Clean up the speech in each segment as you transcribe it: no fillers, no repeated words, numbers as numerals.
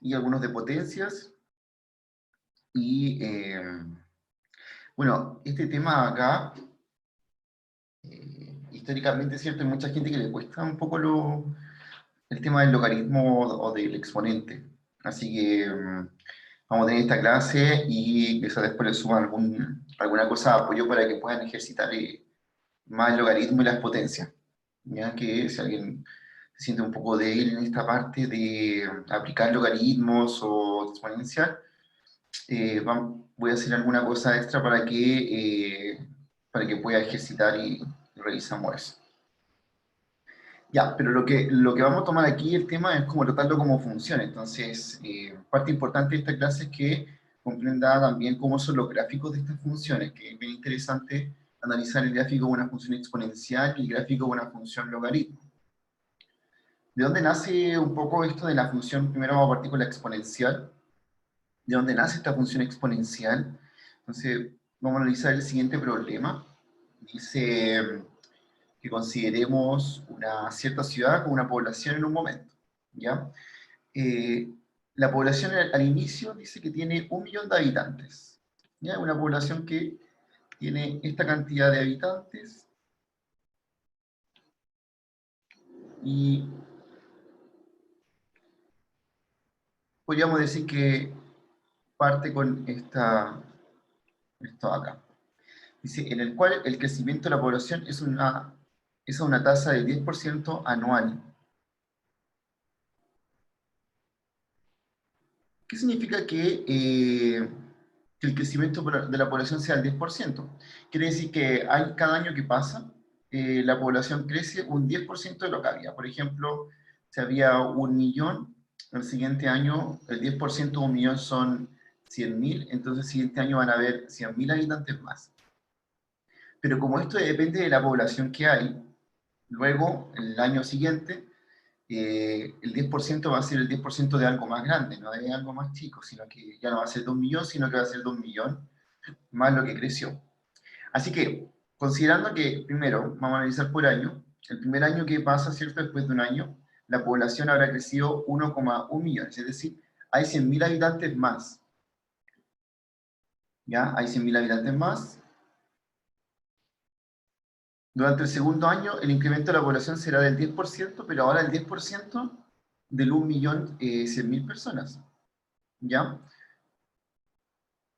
y algunos de potencias. Y bueno, este tema acá, históricamente, ¿cierto? Hay mucha gente que le cuesta un poco el tema del logaritmo o del exponente. Así que vamos a tener esta clase y quizás después le suban alguna cosa de apoyo para que puedan ejercitar más el logaritmo y las potencias. Ya que si alguien se siente un poco débil en esta parte de aplicar logaritmos o exponencial, voy a hacer alguna cosa extra para que pueda ejercitar y revisamos eso. Ya, pero lo que vamos a tomar aquí, el tema es como tratarlo como funciona. Entonces, parte importante de esta clase es que comprenda también cómo son los gráficos de estas funciones, que es bien interesante analizar el gráfico de una función exponencial y el gráfico de una función logaritmo. ¿De dónde nace un poco esto de la función? Primero vamos a partir con la exponencial. ¿De dónde nace esta función exponencial? Entonces, vamos a analizar el siguiente problema. Dice que consideremos una cierta ciudad con una población en un momento, ¿ya? Eh, la población al inicio dice que tiene 1 millón de habitantes, ¿ya? Una población que tiene esta cantidad de habitantes y podríamos decir que parte con esto acá. Dice, en el cual el crecimiento de la población es a una tasa del 10% anual. ¿Qué significa que el crecimiento de la población sea el 10%? Quiere decir que cada año que pasa, la población crece un 10% de lo que había. Por ejemplo, si había 1 millón, el siguiente año el 10% de 1 millón son 100.000, entonces el siguiente año van a haber 100.000 habitantes más. Pero como esto depende de la población que hay, luego, el año siguiente, el 10% va a ser el 10% de algo más grande, no de algo más chico, sino que ya no va a ser de 1 millón, sino que va a ser de 1 millón más lo que creció. Así que, considerando que, primero, vamos a analizar por año, el primer año que pasa, ¿cierto? Después de un año, la población habrá crecido 1,1 millones, es decir, hay 100.000 habitantes más, ¿ya? Hay 100.000 habitantes más. Durante el segundo año, el incremento de la población será del 10%, pero ahora el 10% del 1.100.000 personas, ¿ya?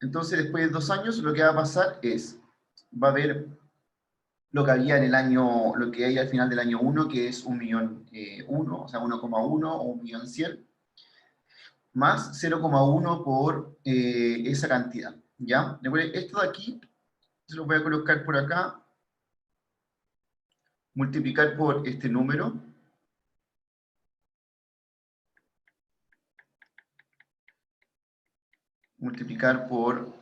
Entonces, después de 2 años, lo que va a pasar es, va a haber lo que había en el año, lo que hay al final del año 1, que es 1.000.001, o sea, 1,1 o 1.100.000, más 0,1 por esa cantidad, ¿ya? Esto de aquí, se lo voy a colocar por acá, multiplicar por este número, multiplicar por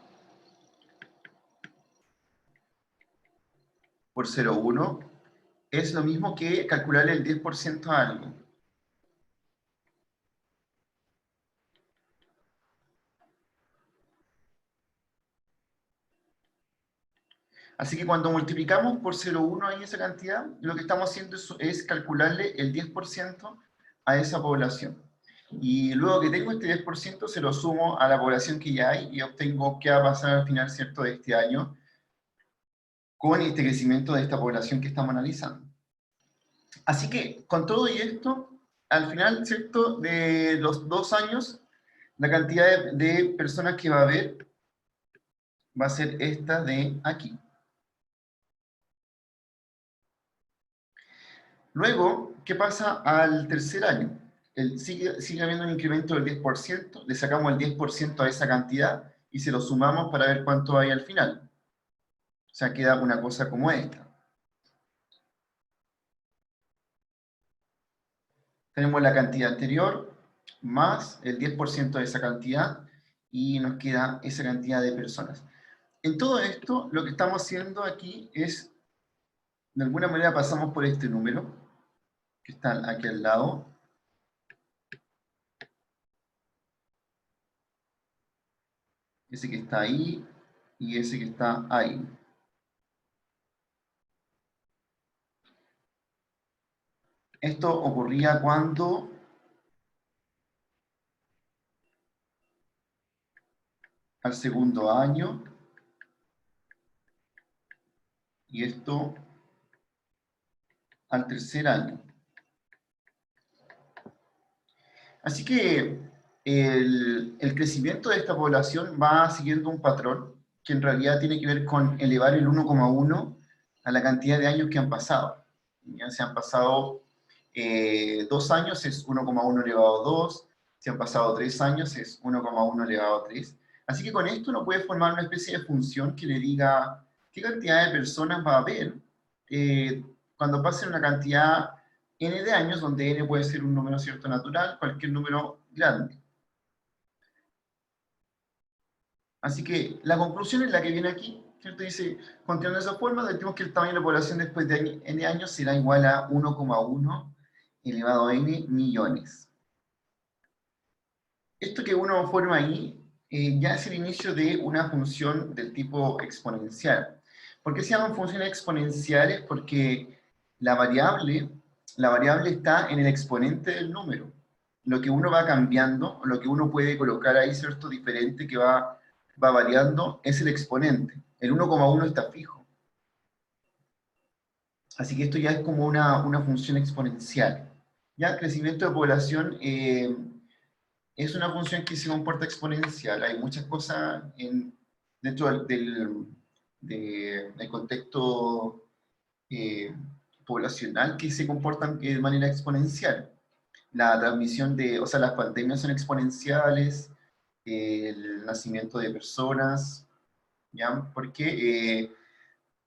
0,1, es lo mismo que calcularle el 10% a algo. Así que cuando multiplicamos por 0,1 ahí esa cantidad, lo que estamos haciendo es calcularle el 10% a esa población. Y luego que tengo este 10%, se lo sumo a la población que ya hay y obtengo qué va a pasar al final, ¿cierto?, de este año con este crecimiento de esta población que estamos analizando. Así que, con todo y esto, al final, ¿cierto?, de los 2 años, la cantidad de personas que va a haber va a ser esta de aquí. Luego, ¿qué pasa al tercer año? Sigue habiendo un incremento del 10%, le sacamos el 10% a esa cantidad y se lo sumamos para ver cuánto hay al final. O sea, queda una cosa como esta. Tenemos la cantidad anterior más el 10% de esa cantidad y nos queda esa cantidad de personas. En todo esto, lo que estamos haciendo aquí es, de alguna manera pasamos por este número, que está aquí al lado, ese que está ahí y ese que está ahí. Esto ocurría cuando al segundo año, y esto al tercer año. Así que el crecimiento de esta población va siguiendo un patrón que en realidad tiene que ver con elevar el 1,1 a la cantidad de años que han pasado. Ya se han pasado 2 años, es 1,1 elevado a 2, si han pasado 3 años, es 1,1 elevado a 3. Así que con esto uno puede formar una especie de función que le diga qué cantidad de personas va a haber eh, cuando pase una cantidad n de años, donde n puede ser un número cierto natural, cualquier número grande. Así que la conclusión es la que viene aquí, ¿cierto? Dice, continuando de esa forma, decimos que el tamaño de la población después de n años será igual a 1,1 elevado a n millones. Esto que uno forma ahí ya es el inicio de una función del tipo exponencial. ¿Por qué se llaman funciones exponenciales? Porque la variable, la variable está en el exponente del número. Lo que uno va cambiando, lo que uno puede colocar ahí, ¿cierto? Diferente que va variando, es el exponente. El 1,1 está fijo. Así que esto ya es como una función exponencial. Ya el crecimiento de población es una función que se comporta exponencial. Hay muchas cosas dentro del contexto eh, poblacional que se comportan de manera exponencial. La transmisión o sea, las pandemias son exponenciales, el nacimiento de personas, ¿ya? Porque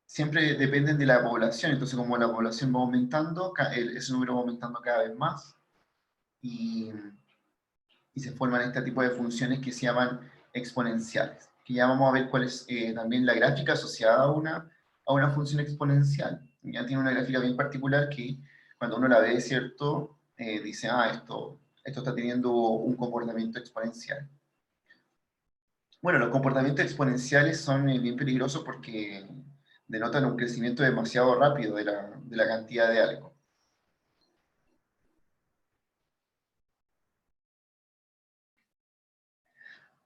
siempre dependen de la población, entonces como la población va aumentando, ese número va aumentando cada vez más, y se forman este tipo de funciones que se llaman exponenciales, que ya vamos a ver cuál es también la gráfica asociada a una función exponencial. Ya tiene una gráfica bien particular que cuando uno la ve, ¿cierto? Dice, esto está teniendo un comportamiento exponencial. Bueno, los comportamientos exponenciales son bien peligrosos porque denotan un crecimiento demasiado rápido de la cantidad de algo.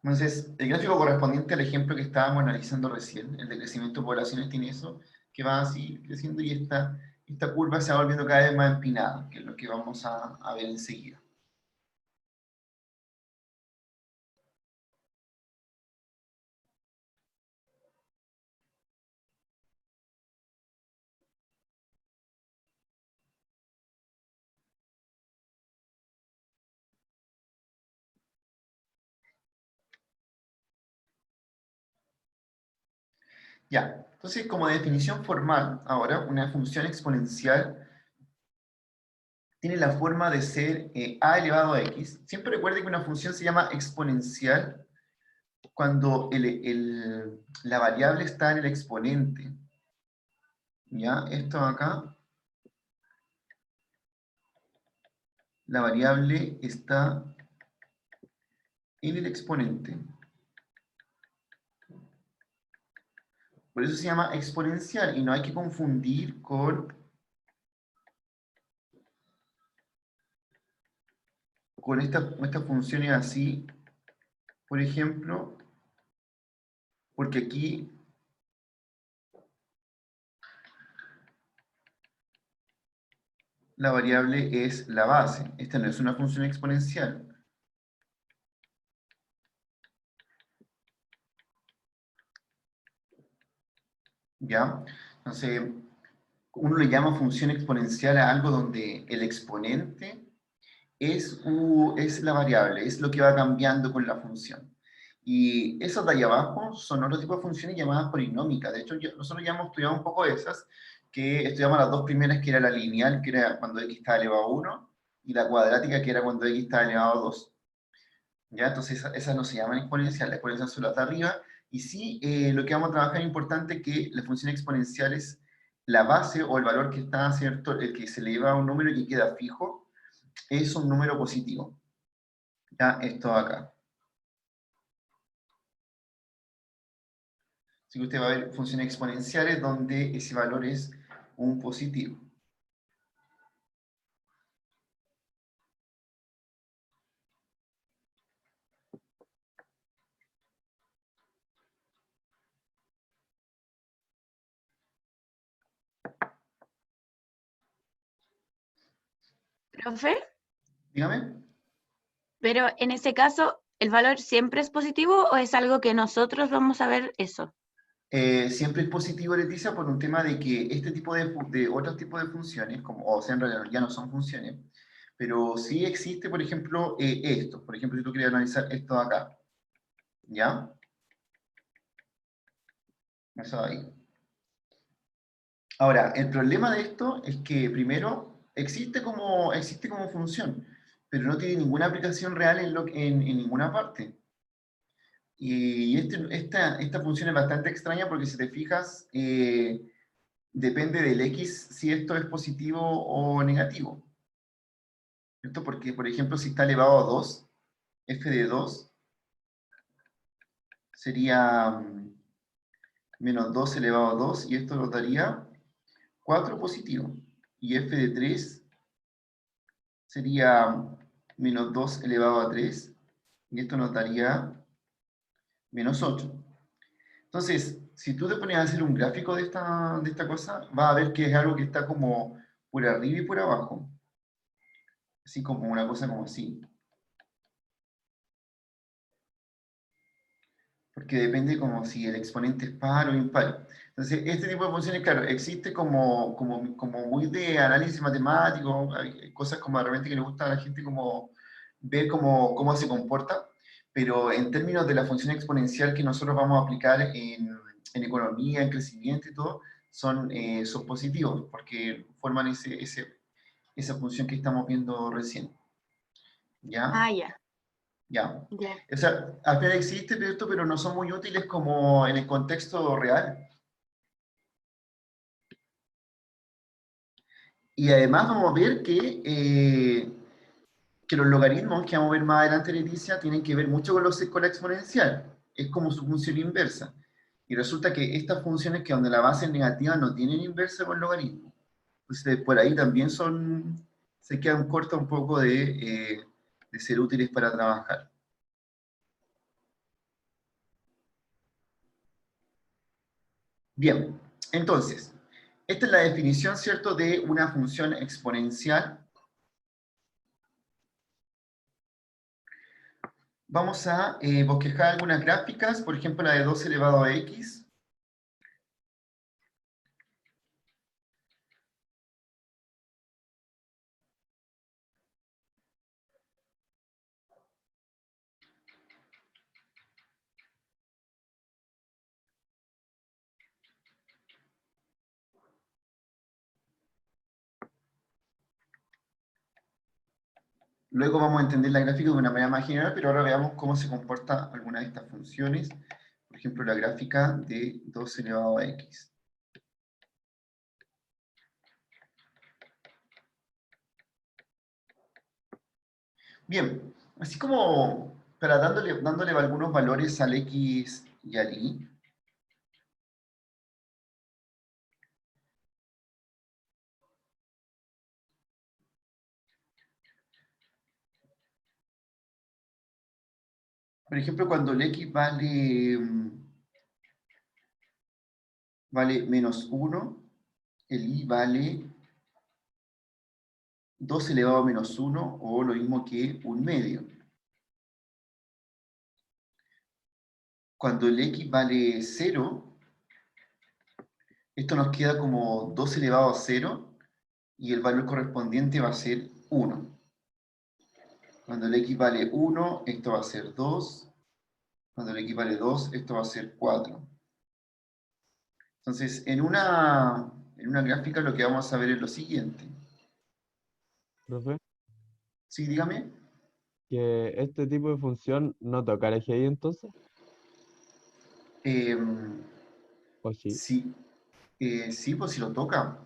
Entonces, el gráfico correspondiente al ejemplo que estábamos analizando recién, el de crecimiento de poblaciones, tiene eso, que va así creciendo y esta curva se va volviendo cada vez más empinada, que es lo que vamos a ver enseguida. Ya, entonces como definición formal, ahora, una función exponencial tiene la forma de ser a elevado a x. Siempre recuerde que una función se llama exponencial cuando la variable está en el exponente. ¿Ya? Esto acá, la variable está en el exponente. Por eso se llama exponencial y no hay que confundir con estas funciones así, por ejemplo, porque aquí la variable es la base. Esta no es una función exponencial. ¿Ya? Entonces, uno le llama función exponencial a algo donde el exponente es la variable, es lo que va cambiando con la función. Y esas de ahí abajo son otro tipo de funciones llamadas polinómicas. De hecho, nosotros ya hemos estudiado un poco de esas, que estudiamos las dos primeras, que era la lineal, que era cuando x estaba elevado a 1, y la cuadrática, que era cuando x estaba elevado a 2. ¿Ya? Entonces, esas no se llaman exponenciales, las exponenciales son las de arriba, y sí, lo que vamos a trabajar es importante que la función exponencial es la base o el valor que está, ¿cierto? El que se le lleva a un número y queda fijo, es un número positivo. Ya, esto acá. Así que usted va a ver funciones exponenciales donde ese valor es un positivo. Profe, Dígame. pero en ese caso, ¿el valor siempre es positivo o es algo que nosotros vamos a ver eso? Siempre es positivo, Leticia, por un tema de que este tipo de otros tipos de funciones, como, o sea, en realidad ya no son funciones, pero sí existe, por ejemplo, esto. Por ejemplo, si tú quieres analizar esto de acá, ¿ya? Eso de ahí. Ahora, el problema de esto es que, primero, existe como función, pero no tiene ninguna aplicación real en ninguna parte. Y esta función es bastante extraña porque si te fijas, depende del x si esto es positivo o negativo. ¿Cierto? Porque, por ejemplo, si está elevado a 2, f de 2 sería menos 2 elevado a 2 y esto nos daría 4 positivo. Y f de 3 sería menos 2 elevado a 3 y esto nos daría menos 8. Entonces, si tú te pones a hacer un gráfico de esta cosa, vas a ver que es algo que está como por arriba y por abajo. Así como una cosa como así. Porque depende como si el exponente es par o impar. Entonces, este tipo de funciones, claro, existe como muy de análisis matemático, hay cosas como de repente que le gusta a la gente como ver cómo se comporta, pero en términos de la función exponencial que nosotros vamos a aplicar en economía, en crecimiento y todo, son positivos, porque forman esa función que estamos viendo recién. ¿Ya? Ah, ya, Ya. ya. O sea, al final existe esto, pero no son muy útiles como en el contexto real. Y además vamos a ver que los logaritmos que vamos a ver más adelante, Leticia, tienen que ver mucho con la exponencial. Es como su función inversa. Y resulta que estas funciones que donde la base es negativa no tienen inversa con logaritmo. Entonces, por ahí también se quedan cortas un poco de ser útiles para trabajar. Bien, entonces, esta es la definición, ¿cierto?, de una función exponencial. Vamos a bosquejar algunas gráficas, por ejemplo, la de 2 elevado a x. Luego vamos a entender la gráfica de una manera más general, pero ahora veamos cómo se comporta alguna de estas funciones. Por ejemplo, la gráfica de 2 elevado a x. Bien, así como para dándole algunos valores al x y al y, por ejemplo, cuando el x vale menos 1, el y vale 2 elevado a menos 1, o lo mismo que un medio. Cuando el x vale 0, esto nos queda como 2 elevado a 0, y el valor correspondiente va a ser 1. Cuando el x vale 1, esto va a ser 2. Cuando el x vale 2, esto va a ser 4. Entonces, en una gráfica lo que vamos a ver es lo siguiente. Profe, ¿Sí, dígame? que este tipo de función no toca el eje y entonces, Em, o sí. sí, sí, pues si lo toca.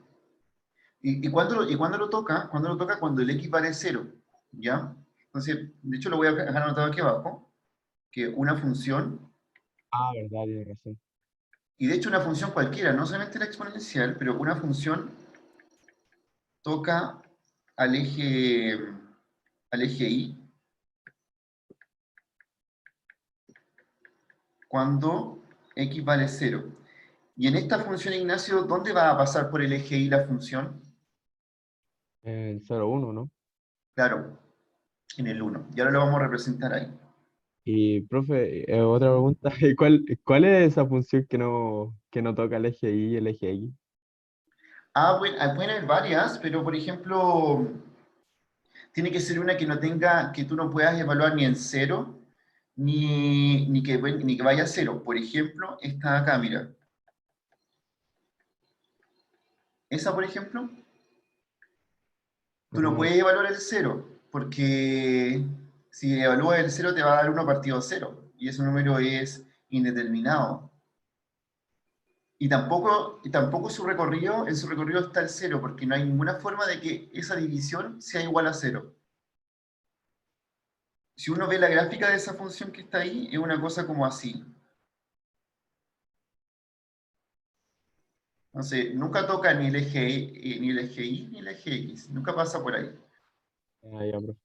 ¿Y cuándo lo toca? ¿Cuándo lo toca? Cuando el x vale 0, ¿ya? Entonces, de hecho lo voy a dejar anotado aquí abajo, que una función, Ah, verdad, tienes razón. y de hecho una función cualquiera, no solamente la exponencial, pero una función toca al eje y cuando x vale 0. Y en esta función, Ignacio, ¿dónde va a pasar por el eje y la función? El 0,1, ¿no? Claro, en el 1. Y ahora lo vamos a representar ahí. Y, profe, otra pregunta, ¿cuál es esa función que no toca el eje Y y el eje X? Bueno, pueden haber varias, pero por ejemplo, tiene que ser una que no tenga, que tú no puedas evaluar ni en cero, ni que vaya a cero. Por ejemplo, esta acá, mira. Esa, por ejemplo, tú no Ah, puedes evaluar el cero, porque si evalúas el cero te va a dar 1 partido cero, y ese número es indeterminado. Y tampoco en su recorrido está el cero, porque no hay ninguna forma de que esa división sea igual a cero. Si uno ve la gráfica de esa función que está ahí, es una cosa como así. Entonces, nunca toca ni el eje, ni el eje Y ni el eje X, nunca pasa por ahí. ya, profe.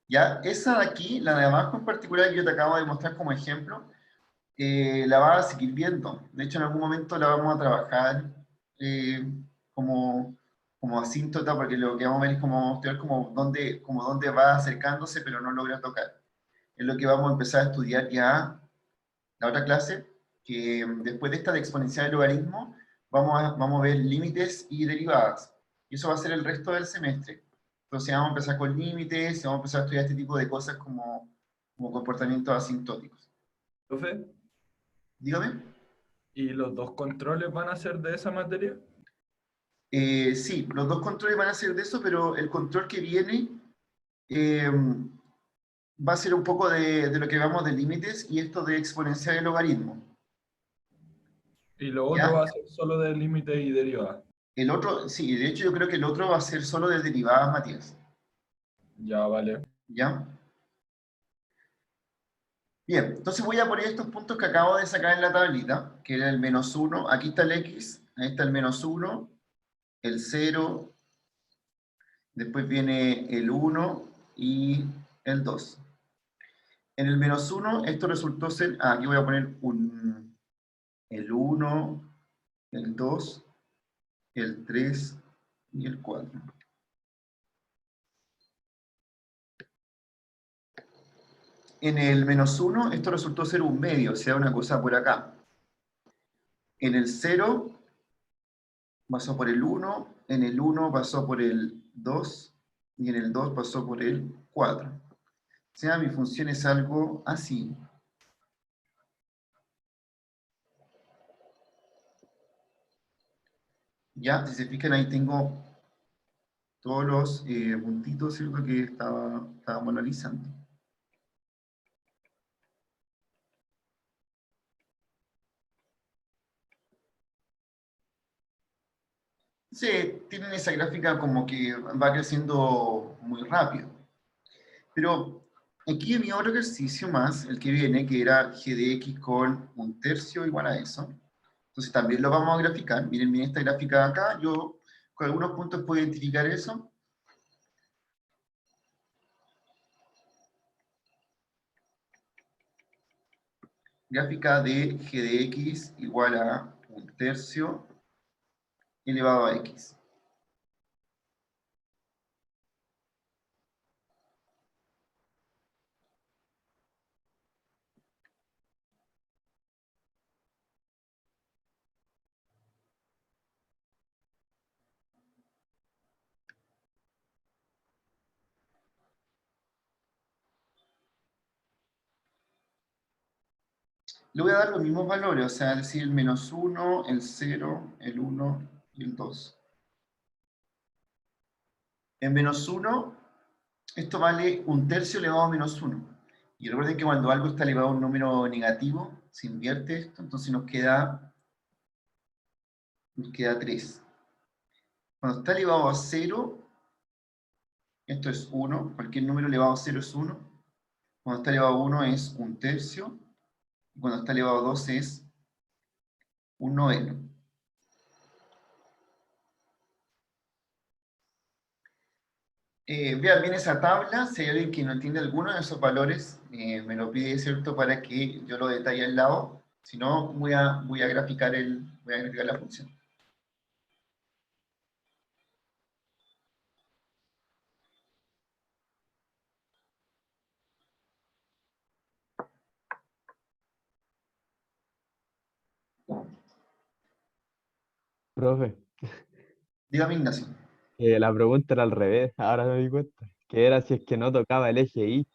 Ya, esa de aquí, la de abajo en particular, que yo te acabo de mostrar como ejemplo, la vas a seguir viendo. De hecho, en algún momento la vamos a trabajar eh, como, como asíntota, porque lo que vamos a ver es como mostrar como dónde va acercándose, pero no logra tocar. Es lo que vamos a empezar a estudiar ya la otra clase, que después de esta de exponencial y logaritmo, vamos a ver límites y derivadas. Y eso va a ser el resto del semestre. Entonces vamos a empezar con límites, y vamos a empezar a estudiar este tipo de cosas como comportamientos asintóticos. Profe, Dígame. ¿y los dos controles van a ser de esa materia? Sí, los dos controles van a ser de eso, pero el control que viene eh, va a ser un poco de lo que vamos de límites y esto de exponencial y logaritmo. Y lo otro ¿Ya? va a ser solo de límites y derivadas. El otro, sí, de hecho yo creo que el otro va a ser solo de derivadas, Matías. Ya, vale. ¿Ya? Bien, entonces voy a poner estos puntos que acabo de sacar en la tablita, que era el -1, aquí está el x, ahí está el -1, el 0, después viene el 1 y el 2. En el -1 esto resultó ser, aquí voy a poner el 1, el 2, el 3 y el 4. En el -1 esto resultó ser un medio, o sea, una cosa por acá. En el 0 pasó por el 1, en el 1 pasó por el 2 y en el 2 pasó por el 4. O sea, mi función es algo así. Ya, si se fijan ahí tengo todos los puntitos, ¿cierto? Que estábamos analizando. Sí, tienen esa gráfica como que va creciendo muy rápido. Pero aquí mi otro ejercicio más, el que viene, que era g de x con 1/3 igual a eso. Entonces también lo vamos a graficar. Miren bien esta gráfica de acá. Yo con algunos puntos puedo identificar eso. Gráfica de g de x igual a 1/3 elevado a x. Le voy a dar los mismos valores, o sea, es decir, el -1, el 0, el 1 y el 2. En -1, esto vale 1/3 elevado a -1. Y recuerden que cuando algo está elevado a un número negativo, se invierte esto, entonces nos queda 3. Cuando está elevado a 0, esto es 1, cualquier número elevado a 0 es 1. Cuando está elevado a 1 es 1/3. Y cuando está elevado a 2 es 1/9. Vean bien esa tabla, si hay alguien que no entiende alguno de esos valores, me lo pide, ¿cierto? Para que yo lo detalle al lado. Si no, voy a graficar la función. Profe, Dígame, Ignacio. la pregunta era al revés, ahora me di cuenta. Que era si es que no tocaba el eje Y.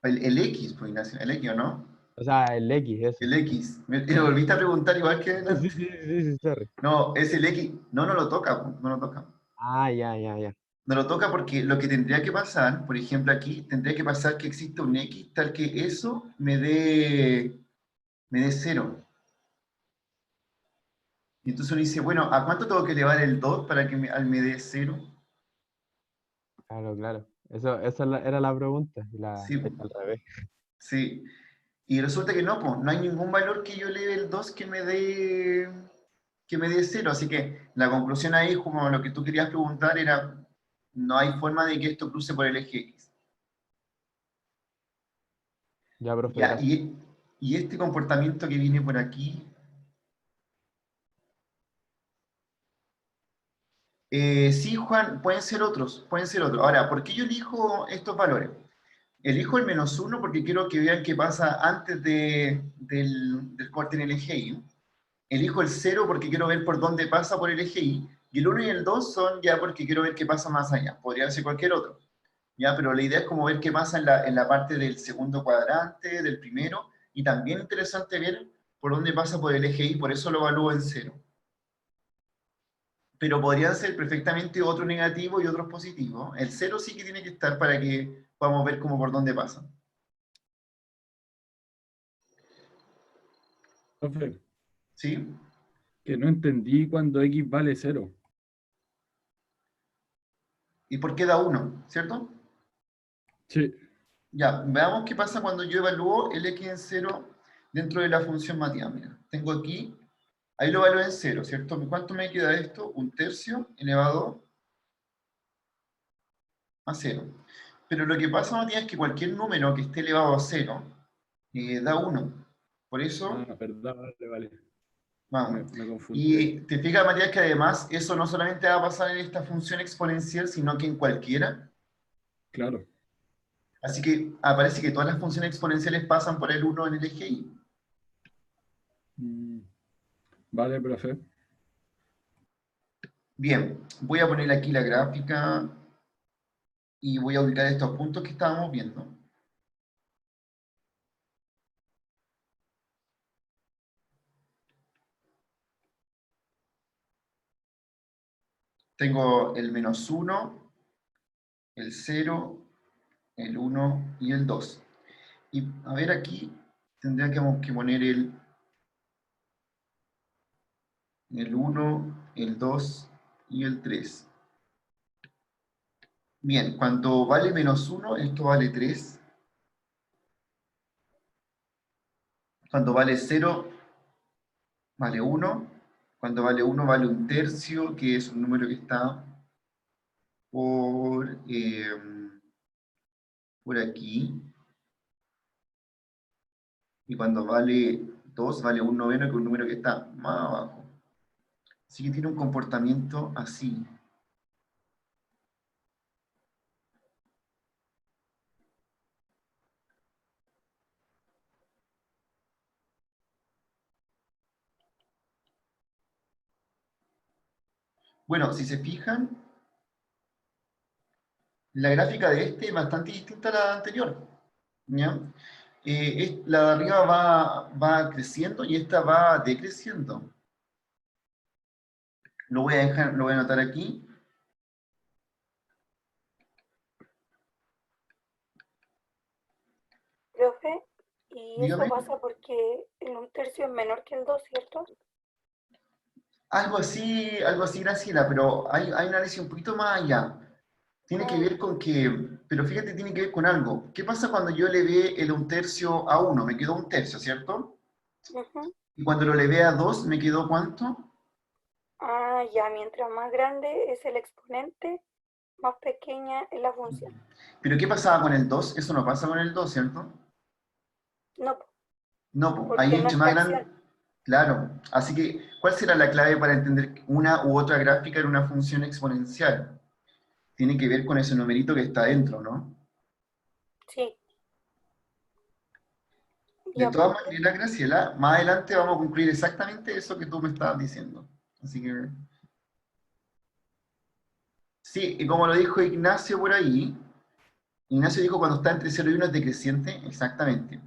El X, pues, Ignacio, el X, ¿o no? O sea, el X, eso. El X. Me volviste a preguntar igual que Ah, sí, antes. sí, sí, sí, sorry. No, es el X. No, no lo toca, pues, no lo toca. Ah, ya, ya, ya. No lo toca porque lo que tendría que pasar, por ejemplo aquí, tendría que pasar que exista un X tal que eso me dé cero. Y entonces uno dice, bueno, ¿a cuánto tengo que elevar el 2 para que me dé cero? Claro, claro. Esa era la pregunta, y la Sí, está al revés. sí. Y resulta que no, pues, no hay ningún valor que yo eleve el 2 que me dé cero. Así que la conclusión ahí, como lo que tú querías preguntar, era, no hay forma de que esto cruce por el eje X. Ya, profe, Ya, gracias. y este comportamiento que viene por aquí, sí, Juan, pueden ser otros, pueden ser otros. Ahora, ¿por qué yo elijo estos valores? Elijo el -1 porque quiero que vean qué pasa antes del corte en el eje Y. Elijo el 0 porque quiero ver por dónde pasa por el eje Y. Y el 1 y el 2 son ya porque quiero ver qué pasa más allá. Podría ser cualquier otro. ¿Ya? Pero la idea es como ver qué pasa en la parte del segundo cuadrante, del primero. Y también interesante ver por dónde pasa por el eje Y, por eso lo evalúo en 0. Pero podrían ser perfectamente otro negativo y otros positivos. El 0 sí que tiene que estar para que podamos ver cómo por dónde pasa. Profe, ¿Sí? que no entendí cuando X vale 0. ¿Y por qué da 1? ¿Cierto? Sí, Ya, veamos qué pasa cuando yo evalúo el x en 0 dentro de la función Matías. Mira, tengo aquí, ahí lo evalúo en 0, ¿cierto? ¿Cuánto me queda esto? 1/3 elevado a 0. Pero lo que pasa, Matías, es que cualquier número que esté elevado a 0 da 1. Por eso, verdad, vale, vale. vamos. Me confundí ahí. Y te fijas, Matías, que además eso no solamente va a pasar en esta función exponencial, sino que en cualquiera. Claro. Así que aparece que todas las funciones exponenciales pasan por el 1 en el eje Y. Mm, Vale, profe. Bien, voy a poner aquí la gráfica y voy a ubicar estos puntos que estábamos viendo. Tengo el -1, el 0, el 1 y el 2. Y a ver aquí, tendría que poner el 1, el 2 y el 3. Bien, cuando vale -1, esto vale 3. Cuando vale 0, vale 1. Cuando vale 1, vale 1/3, que es un número que está por aquí. Y cuando vale 2, vale 1/9, que es un número que está más abajo. Así que tiene un comportamiento así. Bueno, si se fijan, la gráfica de este es bastante distinta a la anterior. ¿Ya? La de arriba va creciendo y esta va decreciendo. Lo voy a dejar, lo voy a anotar aquí. Profe, y eso Dígame. pasa porque el 1/3 es menor que el 2, ¿cierto? Algo así, Graciela, pero hay un análisis un poquito más allá. Tiene que Ah, ver con que, pero fíjate, tiene que ver con algo. ¿Qué pasa cuando yo le ve el 1/3 a 1? Me quedó 1/3, ¿cierto? ujú. Y cuando lo levé a 2, ¿me quedó cuánto? Ah, ya, mientras más grande es el exponente, más pequeña es la función. ¿Pero qué pasaba con el 2? Eso no pasa con el 2, ¿cierto? No, No, pues, ahí porque no entre es más grande... fracción. Claro. Así que, ¿cuál será la clave para entender una u otra gráfica en una función exponencial? Tiene que ver con ese numerito que está dentro, ¿no? Sí, De ¿Y todas por qué? maneras, Graciela, más adelante vamos a concluir exactamente eso que tú me estabas diciendo. Así que, sí, y como lo dijo Ignacio por ahí, Ignacio dijo cuando está entre 0 y 1 es decreciente, exactamente.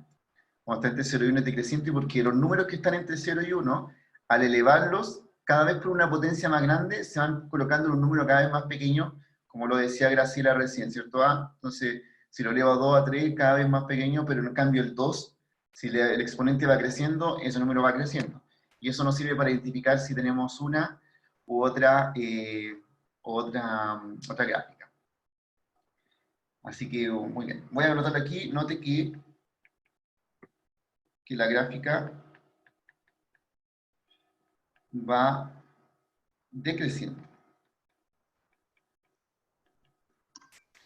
Cuando está entre 0 y 1 es decreciente porque los números que están entre 0 y 1, al elevarlos cada vez por una potencia más grande, se van colocando en un número cada vez más pequeño, como lo decía Graciela recién, ¿cierto? Entonces, si lo elevo a 2 a 3, cada vez más pequeño, pero en cambio el 2, si el exponente va creciendo, ese número va creciendo. Y eso nos sirve para identificar si tenemos una u otra gráfica. Así que, muy bien. Voy a anotar aquí, note que la gráfica va decreciendo.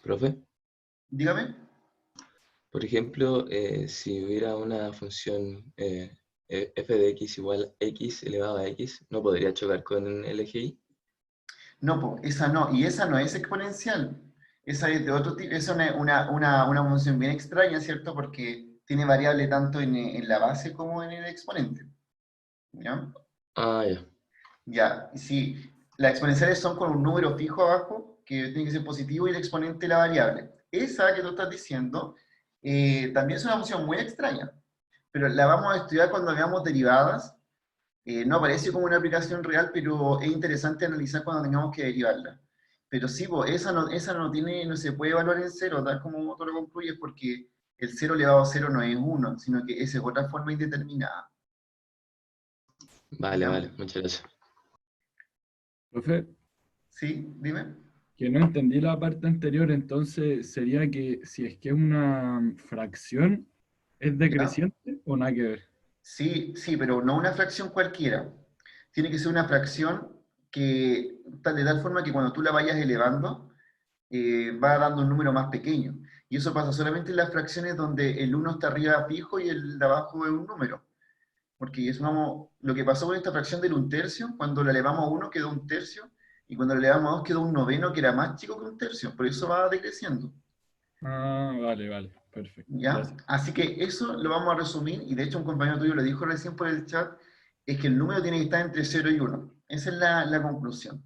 Profe, Dígame. por ejemplo, si hubiera una función f de x igual a x elevado a x, ¿no podría chocar con el eje y? No, esa no. Y esa no es exponencial. Esa es de otro tipo. Es una función bien extraña, ¿cierto? Porque tiene variable tanto en la base como en el exponente. ¿Ya? Ah, ya. Ya, sí. Las exponenciales son con un número fijo abajo, que tiene que ser positivo, y el exponente la variable. Esa que tú estás diciendo también es una función muy extraña, pero la vamos a estudiar cuando veamos derivadas. No aparece como una aplicación real, pero es interesante analizar cuando tengamos que derivarla. Pero sí, esa no tiene, no se puede evaluar en cero, tal como tú lo concluyes, porque el 0 elevado a 0 no es 1, sino que esa es otra forma indeterminada. Vale, ¿Ya? vale, muchas gracias. Profe, ¿Sí? Dime. que no entendí la parte anterior, entonces sería que si es que es una fracción, ¿es ¿Ya? decreciente o nada que ver? Sí, sí, pero no una fracción cualquiera. Tiene que ser una fracción que, de tal forma que cuando tú la vayas elevando, va dando un número más pequeño. Y eso pasa solamente en las fracciones donde el uno está arriba fijo y el de abajo es un número. Porque es, vamos, lo que pasó con esta fracción del un tercio, cuando la elevamos a 1 quedó un tercio, y cuando la elevamos a 2 quedó un noveno que era más chico que un tercio. Por eso va decreciendo. Ah, vale, vale, perfecto, ¿Ya? gracias. Así que eso lo vamos a resumir, y de hecho un compañero tuyo lo dijo recién por el chat, es que el número tiene que estar entre 0 y 1. Esa es la conclusión.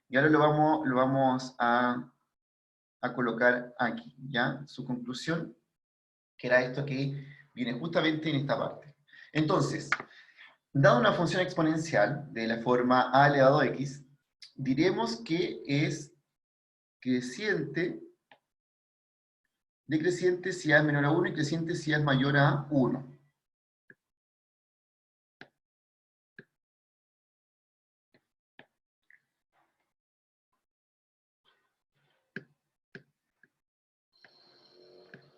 Y ahora lo vamos a colocar aquí, ¿ya? Su conclusión, que era esto que viene justamente en esta parte. Entonces, dado una función exponencial de la forma a elevado a x, diremos que es creciente, decreciente si a es menor a 1 y creciente si a es mayor a 1.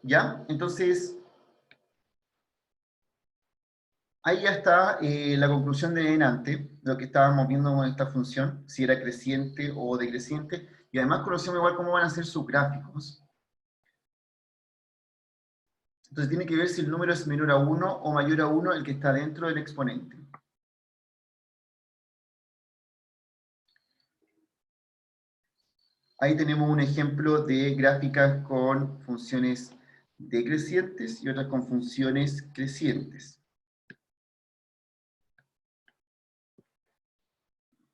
¿Ya? Entonces, ahí ya está la conclusión de delante, lo que estábamos viendo con esta función, si era creciente o decreciente, y además conocemos igual cómo van a ser sus gráficos. Entonces tiene que ver si el número es menor a 1 o mayor a 1 el que está dentro del exponente. Ahí tenemos un ejemplo de gráficas con funciones decrecientes y otras con funciones crecientes.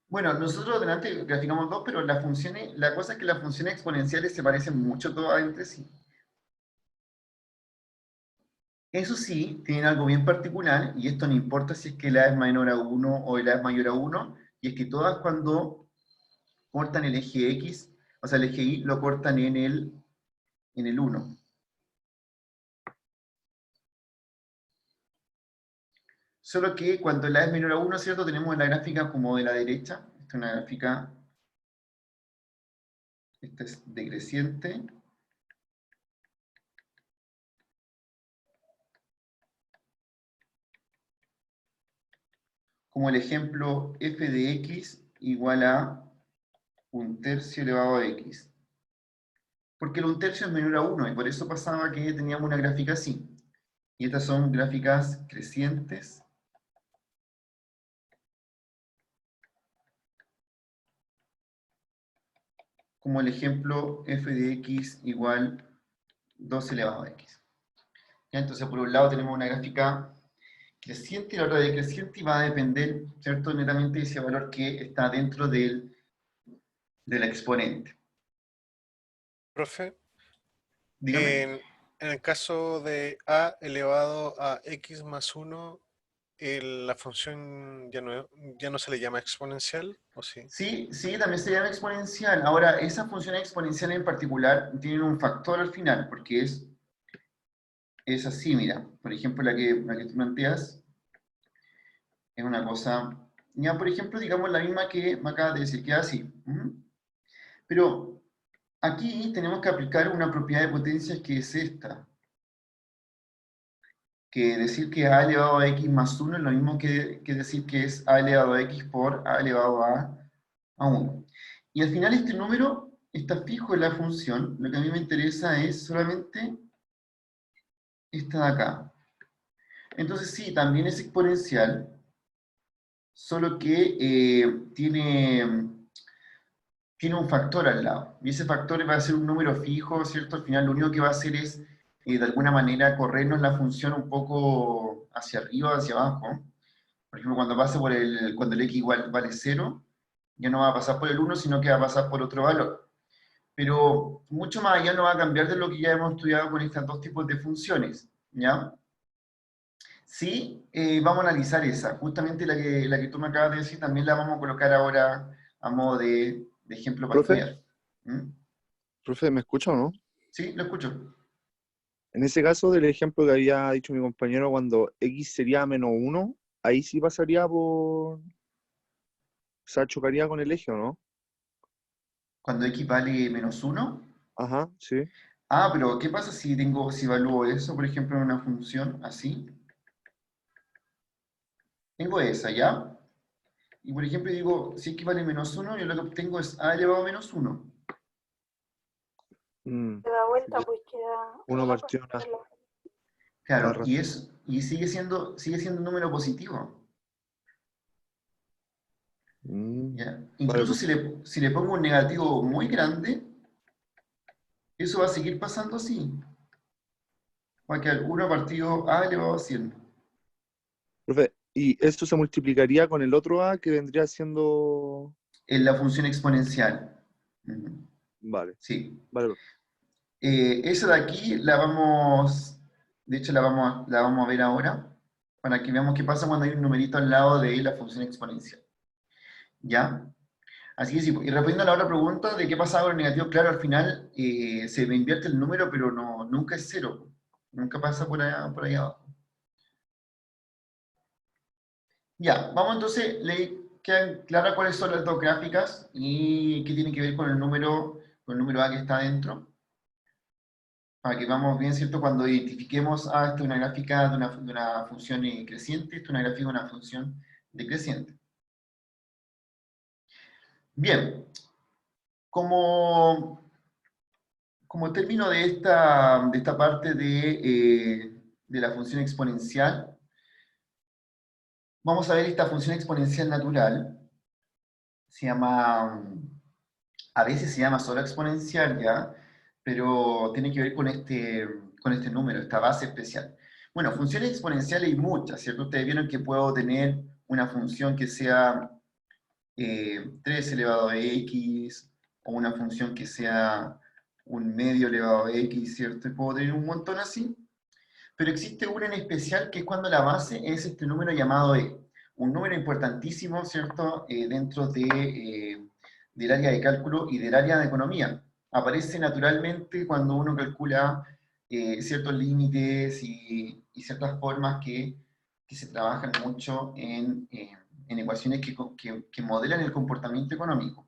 Bueno, nosotros delante graficamos dos, pero las funciones, la cosa es que las funciones exponenciales se parecen mucho todas entre sí. Eso sí, tienen algo bien particular, y esto no importa si es que la es menor a 1 o la es mayor a 1, y es que todas cuando cortan el eje X, o sea, el eje Y, lo cortan en el 1. Solo que cuando la es menor a 1, ¿cierto? Tenemos la gráfica como de la derecha. Esta es una gráfica, esta es decreciente. Como el ejemplo f de x igual a un tercio elevado a x. Porque el un tercio es menor a 1 y por eso pasaba que teníamos una gráfica así. Y estas son gráficas crecientes. Como el ejemplo f de x igual 2 elevado a x. ¿Ya? Entonces, por un lado tenemos una gráfica creciente y la otra decreciente y va a depender, ¿cierto?, netamente de ese valor que está dentro del exponente. Profe, Dígame. en el caso de a elevado a x más 1, la función ya no se le llama exponencial, ¿o sí? Sí, sí, también se llama exponencial. Ahora, esas funciones exponenciales en particular tienen un factor al final, porque es así, mira. Por ejemplo, la que tú planteas es una cosa... Ya, por ejemplo, digamos la misma que me acabas de decir, que es así. Ujú. Pero aquí tenemos que aplicar una propiedad de potencias que es esta. Que decir que a elevado a x más 1 es lo mismo que decir que es a elevado a x por a elevado a 1. Y al final este número está fijo en la función. Lo que a mí me interesa es solamente esta de acá. Entonces sí, también es exponencial, solo que tiene un factor al lado. Y ese factor va a ser un número fijo, ¿cierto? Al final lo único que va a hacer es, de alguna manera, corrernos la función un poco hacia arriba, hacia abajo. Por ejemplo, cuando el x vale 0, ya no va a pasar por el 1, sino que va a pasar por otro valor. Pero mucho más allá no va a cambiar de lo que ya hemos estudiado con estos dos tipos de funciones, ¿ya? Sí, vamos a analizar esa. Justamente la que tú me acabas de decir, también la vamos a colocar ahora a modo de ejemplo para Profe, estudiar. ¿Mm? profe, ¿me escucha o no? Sí, lo escucho. En ese caso del ejemplo que había dicho mi compañero, cuando x sería menos 1, ahí sí pasaría por... O sea, chocaría con el eje, ¿o no? Cuando x vale menos 1. Ajá, sí. Ah, pero ¿qué pasa si evalúo eso, por ejemplo, en una función así? Tengo esa, ¿ya? Y por ejemplo digo, si x vale menos 1, yo lo que obtengo es a elevado a menos 1. Se da vuelta, Sería pues queda 1 1 partido a... partido Claro, la y sigue siendo un número positivo. ¿Ya? Vale, Incluso profe. si le pongo un negativo muy grande, eso va a seguir pasando así. Va a quedar 1 partido a elevado a 100. Profe, ¿y esto se multiplicaría con el otro a que vendría siendo...? En la función exponencial. Ujú. Vale, Sí. vale, profe. Esa de aquí de hecho la vamos a ver ahora, para que veamos qué pasa cuando hay un numerito al lado de la función exponencial. ¿Ya? Así que sí, y respondiendo a la otra pregunta de qué pasa con el negativo, claro, al final se me invierte el número, pero nunca es 0. Nunca pasa por ahí abajo. Ya, vamos entonces, ¿le quedan claras cuáles son las dos gráficas y qué tiene que ver con el número A que está dentro? Para que vamos bien, ¿cierto? Cuando identifiquemos, esta es una gráfica de una función creciente, esta es una gráfica de una función decreciente. Bien, como término de esta parte de la función exponencial, vamos a ver esta función exponencial natural. A veces se llama solo exponencial ya, pero tiene que ver con este número, esta base especial. Bueno, funciones exponenciales hay muchas, ¿cierto? Ustedes vieron que puedo tener una función que sea 3 elevado a x, o una función que sea un medio elevado a x, ¿cierto? Y puedo tener un montón así. Pero existe una en especial que es cuando la base es este número llamado e. Un número importantísimo, ¿cierto? Dentro del área de cálculo y del área de economía. Aparece naturalmente cuando uno calcula ciertos límites y ciertas formas que se trabajan mucho en ecuaciones que modelan el comportamiento económico.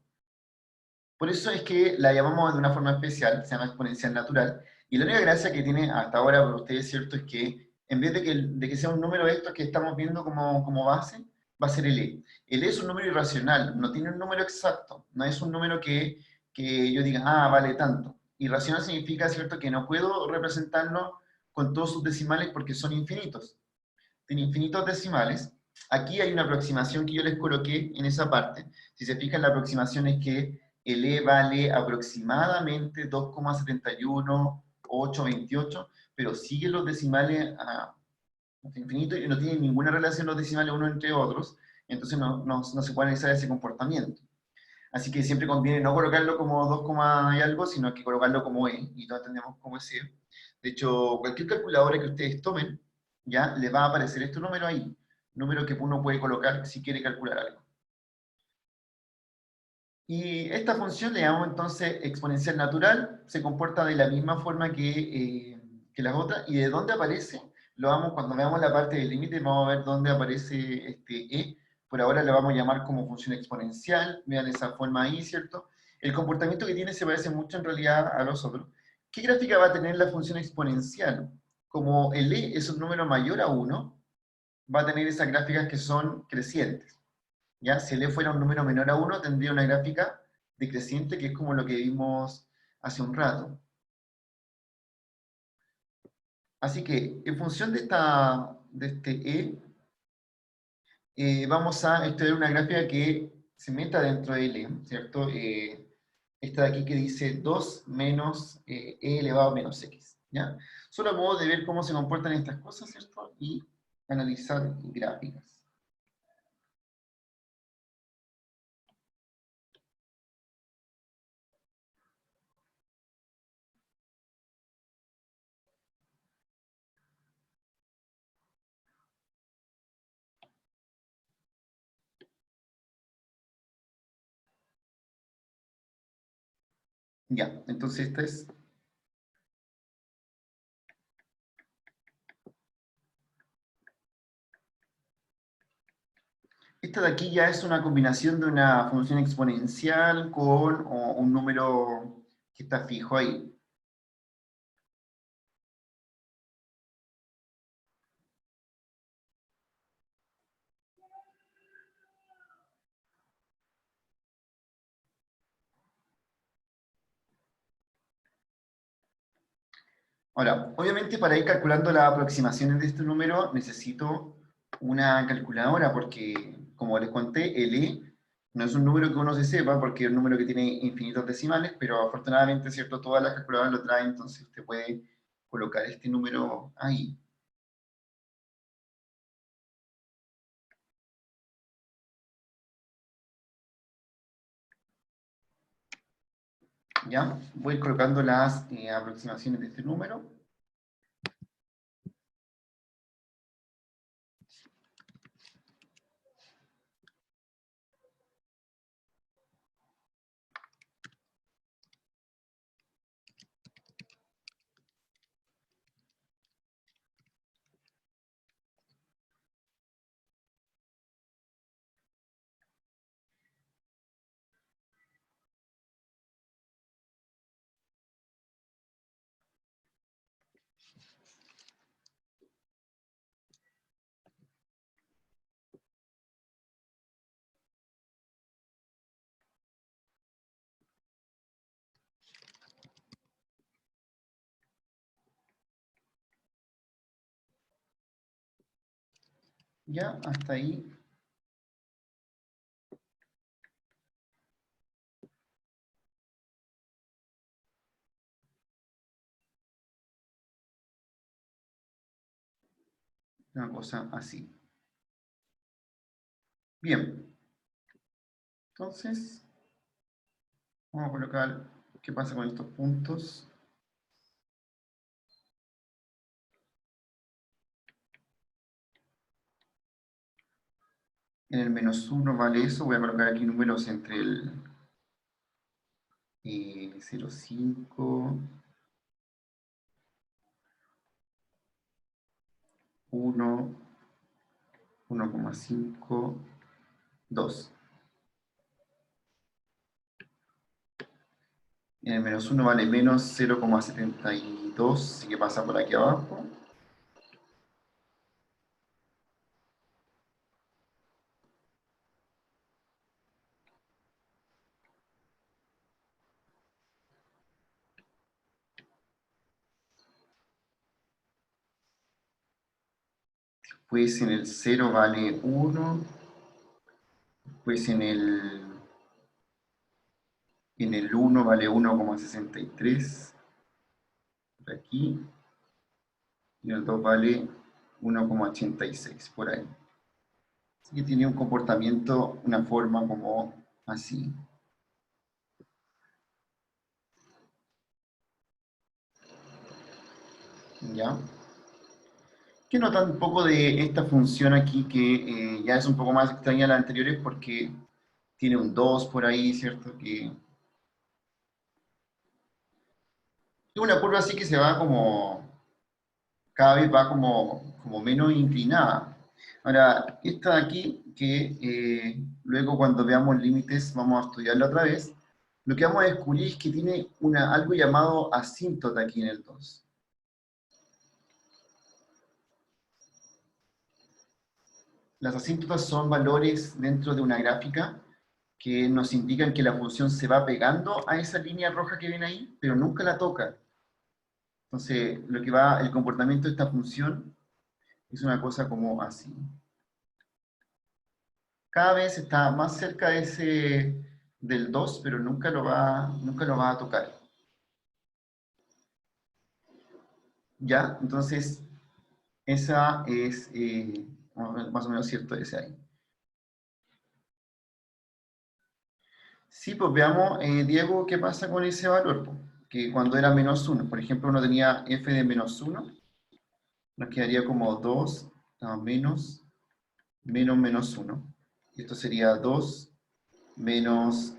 Por eso es que la llamamos de una forma especial, se llama exponencial natural, y la única gracia que tiene hasta ahora para ustedes, ¿cierto?, es que en vez de que sea un número de estos que estamos viendo como base, va a ser el e. El e es un número irracional, no tiene un número exacto, no es un número que yo diga, vale tanto. Irracional significa, ¿cierto?, que no puedo representarlo con todos sus decimales porque son infinitos. Tiene infinitos decimales. Aquí hay una aproximación que yo les coloqué en esa parte. Si se fijan, la aproximación es que el e vale aproximadamente 2,71828, pero sigue los decimales hasta infinito y no tienen ninguna relación los decimales unos entre otros, entonces no se puede analizar ese comportamiento. Así que siempre conviene no colocarlo como 2, y algo, sino que colocarlo como E, y todos entendemos cómo es E. De hecho, cualquier calculadora que ustedes tomen, ya le va a aparecer este número ahí, número que uno puede colocar si quiere calcular algo. Y esta función le llamamos entonces exponencial natural, se comporta de la misma forma que las otras, y de dónde aparece, cuando veamos la parte del límite, vamos a ver dónde aparece este E. Por ahora le vamos a llamar como función exponencial, vean esa forma ahí, ¿cierto? El comportamiento que tiene se parece mucho en realidad a los otros. ¿Qué gráfica va a tener la función exponencial? Como el E es un número mayor a 1, va a tener esas gráficas que son crecientes. ¿Ya? Si el E fuera un número menor a 1, tendría una gráfica decreciente, que es como lo que vimos hace un rato. Así que, en función de este vamos a estudiar una gráfica que se meta dentro del E, ¿cierto? Esta de aquí que dice 2 menos E elevado a menos X, ¿ya? Solo a modo de ver cómo se comportan estas cosas, ¿cierto? Y analizar gráficas. Ya, entonces esta es... Esta de aquí ya es una combinación de una función exponencial con un número que está fijo ahí. Ahora, obviamente para ir calculando las aproximaciones de este número necesito una calculadora porque, como les conté, el E no es un número que uno se sepa porque es un número que tiene infinitos decimales, pero afortunadamente, ¿cierto? Todas las calculadoras lo traen, entonces usted puede colocar este número ahí. ¿Ya? Voy colocando las aproximaciones de este número. Ya, hasta ahí. Una cosa así. Bien. Entonces, vamos a colocar qué pasa con estos puntos. En el -1 vale eso. Voy a colocar aquí números entre el 0,5, 1, 1,5, 2. En el -1 vale menos 0,72, así que pasa por aquí abajo. Pues en el 0 vale 1. Pues en el 1 vale 1,63. Por aquí. y el 2 vale 1,86, por ahí. Así que tiene un comportamiento, una forma como así. ¿Ya? ¿Qué notan un poco de esta función aquí que ya es un poco más extraña a las anteriores porque tiene un 2 por ahí, ¿cierto? Que es una curva así que se va como, cada vez va como menos inclinada. Ahora, esta de aquí, que luego cuando veamos límites vamos a estudiarla otra vez, lo que vamos a descubrir es que tiene algo llamado asíntota aquí en el 2. Las asíntotas son valores dentro de una gráfica que nos indican que la función se va pegando a esa línea roja que ven ahí, pero nunca la toca. Entonces, lo que va, el comportamiento de esta función es una cosa como así. Cada vez está más cerca de del 2, pero nunca lo va a tocar. ¿Ya? Entonces, esa es más o menos cierto ese ahí. Sí, pues veamos, Diego, ¿qué pasa con ese valor? Pues? Que cuando era menos 1, por ejemplo, uno tenía f de menos 1, nos quedaría como 2 menos menos 1. Y esto sería 2 menos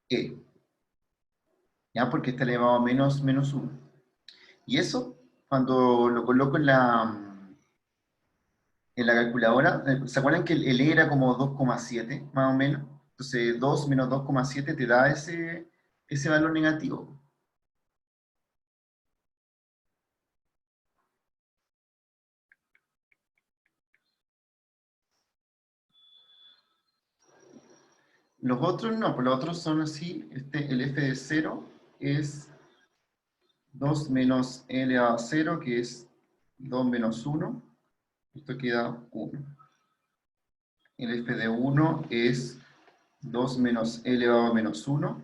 e. ¿Ya? Porque está elevado a menos 1. Y eso, cuando lo coloco en la calculadora, ¿se acuerdan que el e era como 2,7, más o menos? Entonces 2 menos 2,7 te da ese valor negativo. Los otros no, pues los otros son así. El f de 0 es 2 menos e elevado a 0, que es 2 menos 1. Esto queda 1. El f de 1 es 2 menos e elevado a menos 1.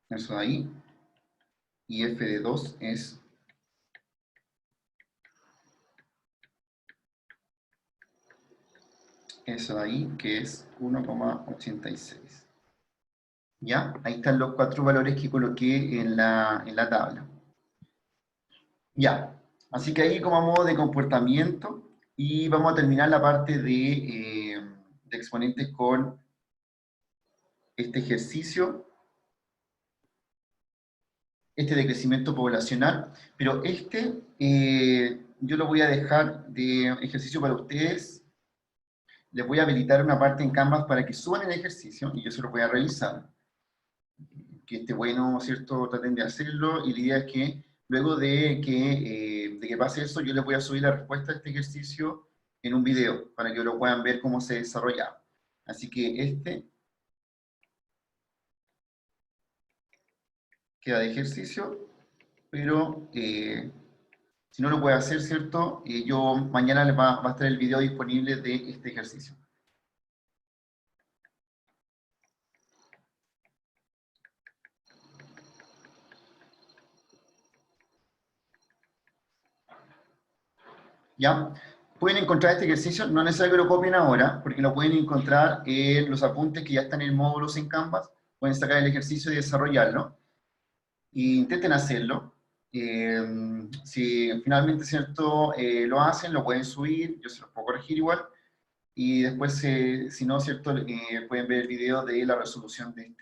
Eso de ahí. Y f de 2 es eso de ahí, que es 1,86. ¿Ya? Ahí están los 4 valores que coloqué en la tabla. Ya. Así que ahí como a modo de comportamiento, y vamos a terminar la parte de exponentes con este ejercicio, de crecimiento poblacional, pero yo lo voy a dejar de ejercicio para ustedes. Les voy a habilitar una parte en Canvas para que suban el ejercicio y yo se lo voy a realizar. Que esté bueno, ¿cierto? Traten de hacerlo y la idea es que luego de que pase eso, yo les voy a subir la respuesta a este ejercicio en un video para que lo puedan ver cómo se desarrolla. Así que queda de ejercicio, pero si no lo puede hacer, ¿cierto? Yo mañana les va a estar el video disponible de este ejercicio. ¿Ya? Pueden encontrar este ejercicio, no es necesario que lo copien ahora, porque lo pueden encontrar en los apuntes que ya están en módulos en Canvas, pueden sacar el ejercicio y desarrollarlo, e intenten hacerlo. Si finalmente, ¿cierto?, lo hacen, lo pueden subir, yo se los puedo corregir igual, y después, si no, ¿cierto?, pueden ver el video de la resolución de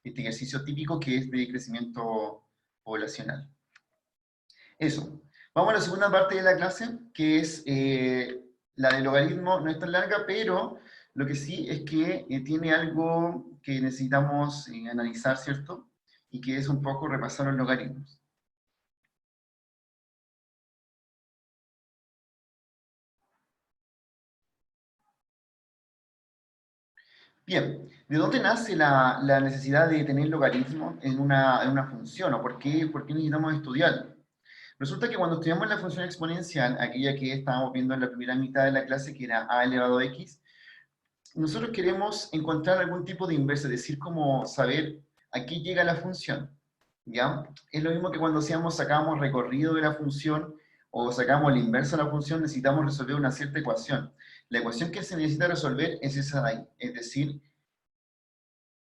este ejercicio típico que es de crecimiento poblacional. Eso. Vamos a la segunda parte de la clase, que es la del logaritmo. No es tan larga, pero lo que sí es que tiene algo que necesitamos analizar, ¿cierto? Y que es un poco repasar los logaritmos. Bien, ¿de dónde nace la necesidad de tener logaritmos en una función? ¿O por qué necesitamos estudiarlo? Resulta que cuando estudiamos la función exponencial, aquella que estábamos viendo en la primera mitad de la clase, que era a elevado a x, nosotros queremos encontrar algún tipo de inversa, es decir, como saber aquí llega la función, ¿ya? Es lo mismo que cuando sacamos recorrido de la función o sacamos la inversa de la función, necesitamos resolver una cierta ecuación. La ecuación que se necesita resolver es esa de ahí, es decir,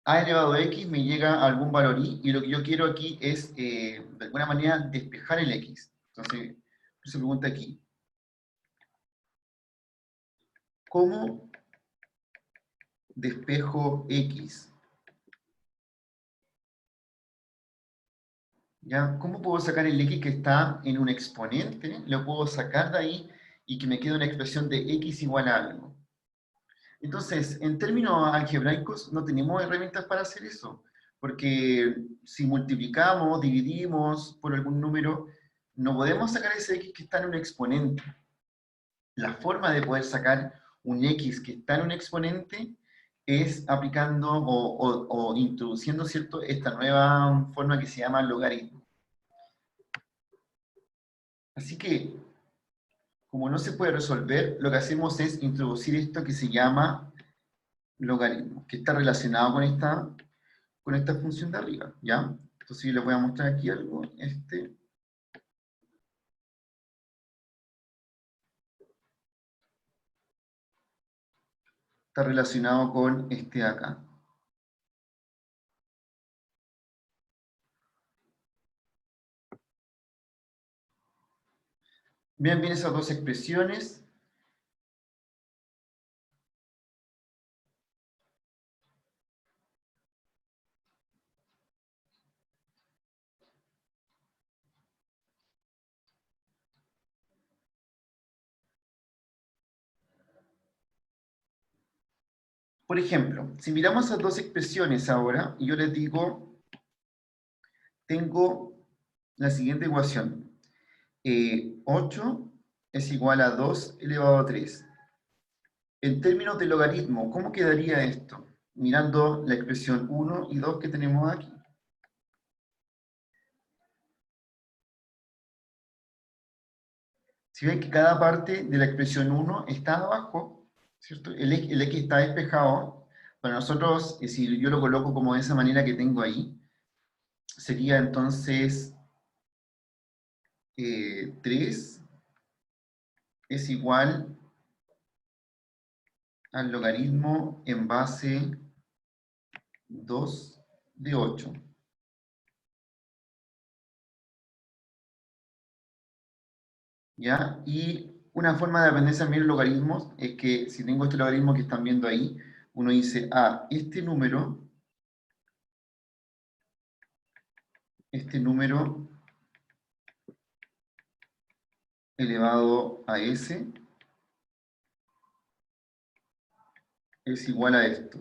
a elevado a x me llega a algún valor y lo que yo quiero aquí es, de alguna manera, despejar el x. Entonces, se pregunta aquí, ¿cómo despejo x? ¿Ya? ¿Cómo puedo sacar el x que está en un exponente? Lo puedo sacar de ahí y que me quede una expresión de x igual a algo. Entonces, en términos algebraicos, no tenemos herramientas para hacer eso, porque si multiplicamos, dividimos por algún número, no podemos sacar ese x que está en un exponente. La forma de poder sacar un x que está en un exponente es aplicando o introduciendo, ¿cierto?, esta nueva forma que se llama logaritmo. Así que, como no se puede resolver, lo que hacemos es introducir esto que se llama logaritmo, que está relacionado con esta función de arriba, ¿ya? Entonces yo les voy a mostrar aquí algo, está relacionado con este de acá. Vean bien esas dos expresiones. Por ejemplo, si miramos esas dos expresiones ahora, y yo les digo, tengo la siguiente ecuación. 8 es igual a 2 elevado a 3. En términos de logaritmo, ¿cómo quedaría esto? Mirando la expresión 1 y 2 que tenemos aquí. Si ven que cada parte de la expresión 1 está abajo, ¿cierto? El x está despejado. Para nosotros, si yo lo coloco como de esa manera que tengo ahí, sería entonces 3 es igual al logaritmo en base 2 de 8. ¿Ya? Y una forma de aprender también logaritmos es que si tengo este logaritmo que están viendo ahí, uno dice, este número elevado a s es igual a esto.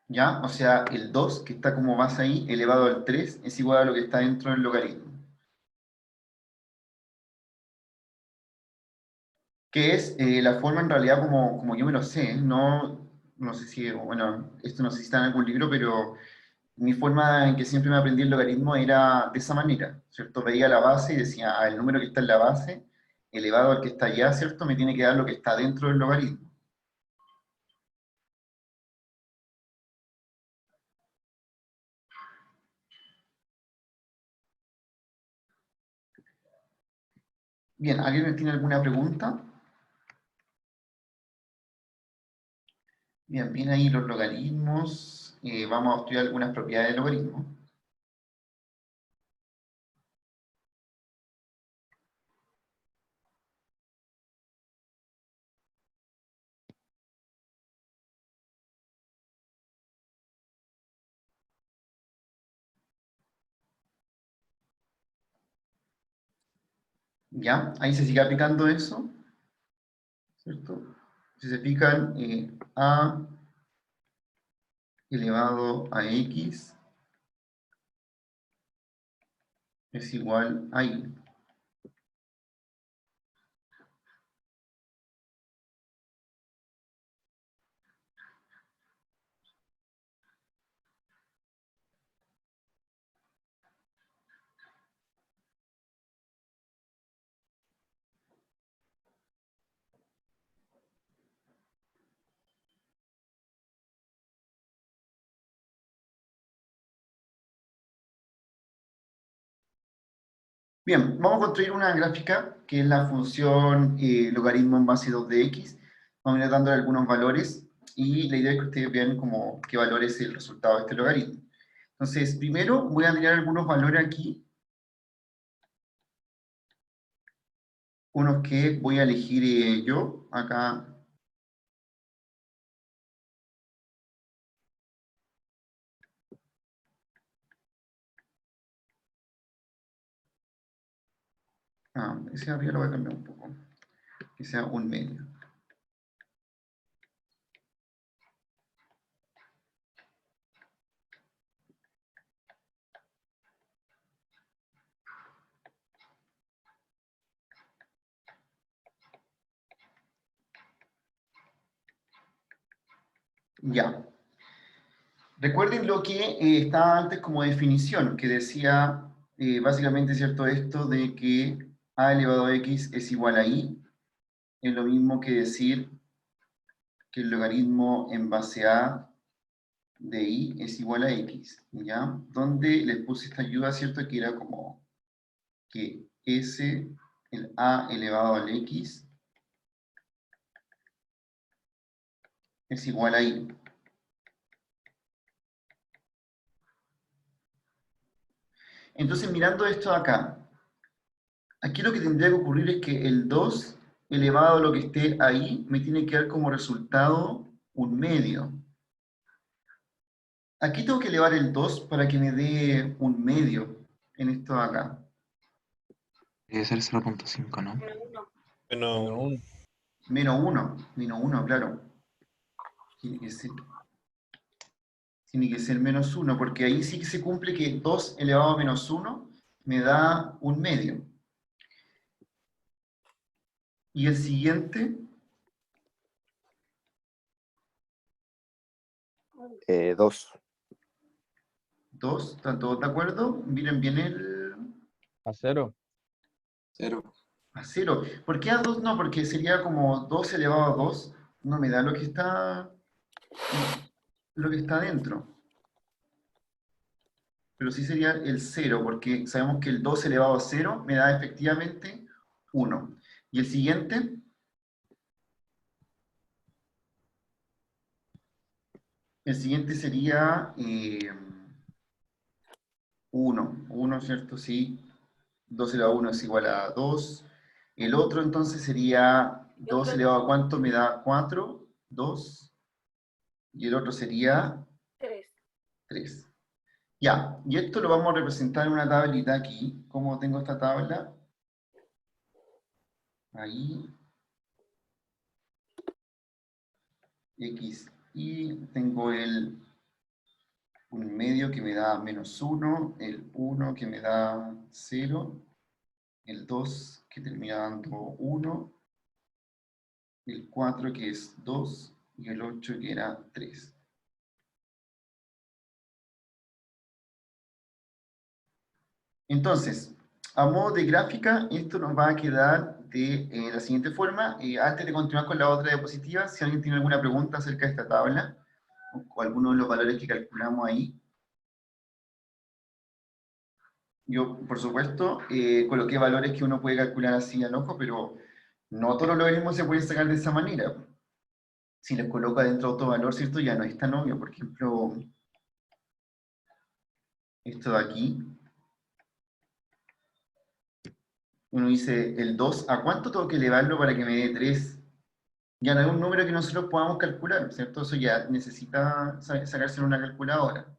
¿Ya? O sea, el 2, que está como base ahí, elevado al 3, es igual a lo que está dentro del logaritmo. Que es la forma en realidad como yo me lo sé, ¿eh? No sé si, bueno, esto no sé si está en algún libro, pero mi forma en que siempre me aprendí el logaritmo era de esa manera, ¿cierto? Veía la base y decía, el número que está en la base, elevado al que está allá, ¿cierto? Me tiene que dar lo que está dentro del logaritmo. Bien, ¿alguien tiene alguna pregunta? Bien, bien ahí los logaritmos. Vamos a estudiar algunas propiedades del logaritmo. ¿Ya? Ahí se sigue aplicando eso, ¿cierto? Si se fijan, a elevado a x es igual a y. Bien, vamos a construir una gráfica que es la función logaritmo en base 2 de x. Vamos a ir dándole algunos valores y la idea es que ustedes vean como qué valor es el resultado de este logaritmo. Entonces, primero voy a tirar algunos valores aquí. Unos que voy a elegir yo, acá. Ese de arriba lo voy a cambiar un poco. Que sea un medio. Ya. Recuerden lo que estaba antes como definición, que decía básicamente, ¿cierto? Esto de que a elevado a x es igual a y, es lo mismo que decir que el logaritmo en base a de y es igual a x, ¿ya? Donde les puse esta ayuda, ¿cierto? Que era como que s, el a elevado al x, es igual a y. Entonces, mirando esto acá, aquí lo que tendría que ocurrir es que el 2 elevado a lo que esté ahí me tiene que dar como resultado un medio. Aquí tengo que elevar el 2 para que me dé un medio en esto de acá. Debe ser 0.5, ¿no? Bueno, Menos 1, claro. Tiene que ser menos 1, porque ahí sí que se cumple que 2 elevado a menos 1 me da un medio. Y el siguiente, 2. 2, ¿están todos de acuerdo? Miren bien A 0. 0. a 0. ¿Por qué a 2 no? Porque sería como 2 elevado a 2, no me da lo que está dentro. Pero sí sería el 0, porque sabemos que el 2 elevado a 0 me da efectivamente 1. Y el siguiente, sería 1. 1, ¿cierto? Sí. 2 elevado a 1 es igual a 2. El otro entonces sería 2 elevado a ¿cuánto me da? 4, 2. Y el otro sería 3. Ya, y esto lo vamos a representar en una tablita aquí. ¿Cómo tengo esta tabla? Ahí. X. Y tengo un medio que me da menos 1, el 1 que me da 0, el 2 que termina dando 1, el 4 que es 2 y el 8 que era 3. Entonces, a modo de gráfica, esto nos va a quedar de la siguiente forma. Antes de continuar con la otra diapositiva, si alguien tiene alguna pregunta acerca de esta tabla, o alguno de los valores que calculamos ahí, yo, por supuesto, coloqué valores que uno puede calcular así al ojo, pero no todos los logaritmos se pueden sacar de esa manera. Si les coloco adentro otro valor, ¿cierto? Ya no es tan obvio. Por ejemplo, esto de aquí. Uno dice, el 2, ¿a cuánto tengo que elevarlo para que me dé 3? Ya no es un número que nosotros podamos calcular, ¿cierto? Eso ya necesita sacarse en una calculadora.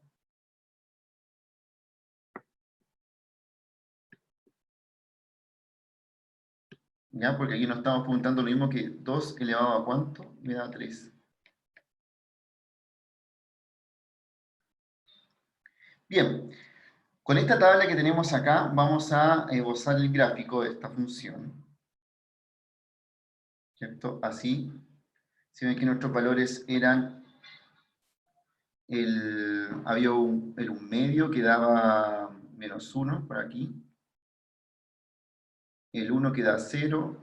¿Ya? Porque aquí nos estamos preguntando lo mismo que 2 elevado a ¿cuánto? Me da 3. Bien, con esta tabla que tenemos acá, vamos a esbozar el gráfico de esta función. ¿Cierto? Así, si ven que nuestros valores eran, había un medio que daba menos 1 por aquí, el 1 que da 0,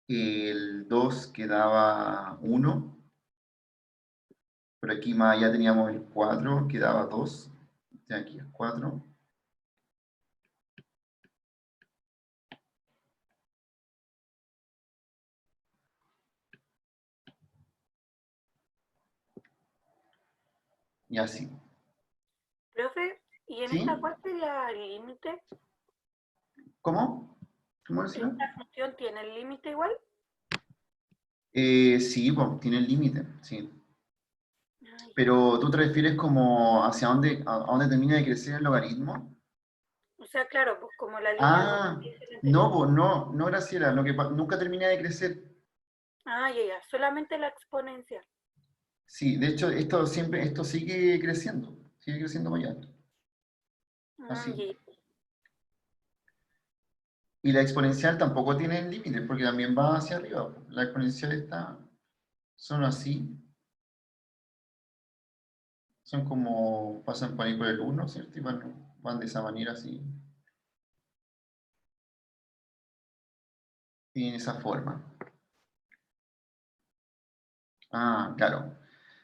el 2 que daba 1, por aquí más allá teníamos el 4 que daba 2, de aquí es 4, y así. Profe, ¿y en ¿Sí? esta cuál sería el límite? ¿Cómo? ¿Cómo decirlo? ¿Esta función tiene el límite igual? Sí, pues, tiene el límite, sí. Ay, Pero ¿tú te refieres como hacia dónde, a dónde termina de crecer el logaritmo? o sea, claro, pues como la línea Ah, que dice el no, anterior. pues no, Graciela, nunca termina de crecer. Ah, ya, solamente la exponencial. Sí, de hecho, esto sigue creciendo para allá, así. Ya. Y la exponencial tampoco tiene límites, porque también va hacia arriba. La exponencial son así, son como, pasan por ahí por el 1, ¿cierto? Y van de esa manera así, tienen esa forma. Ah, claro.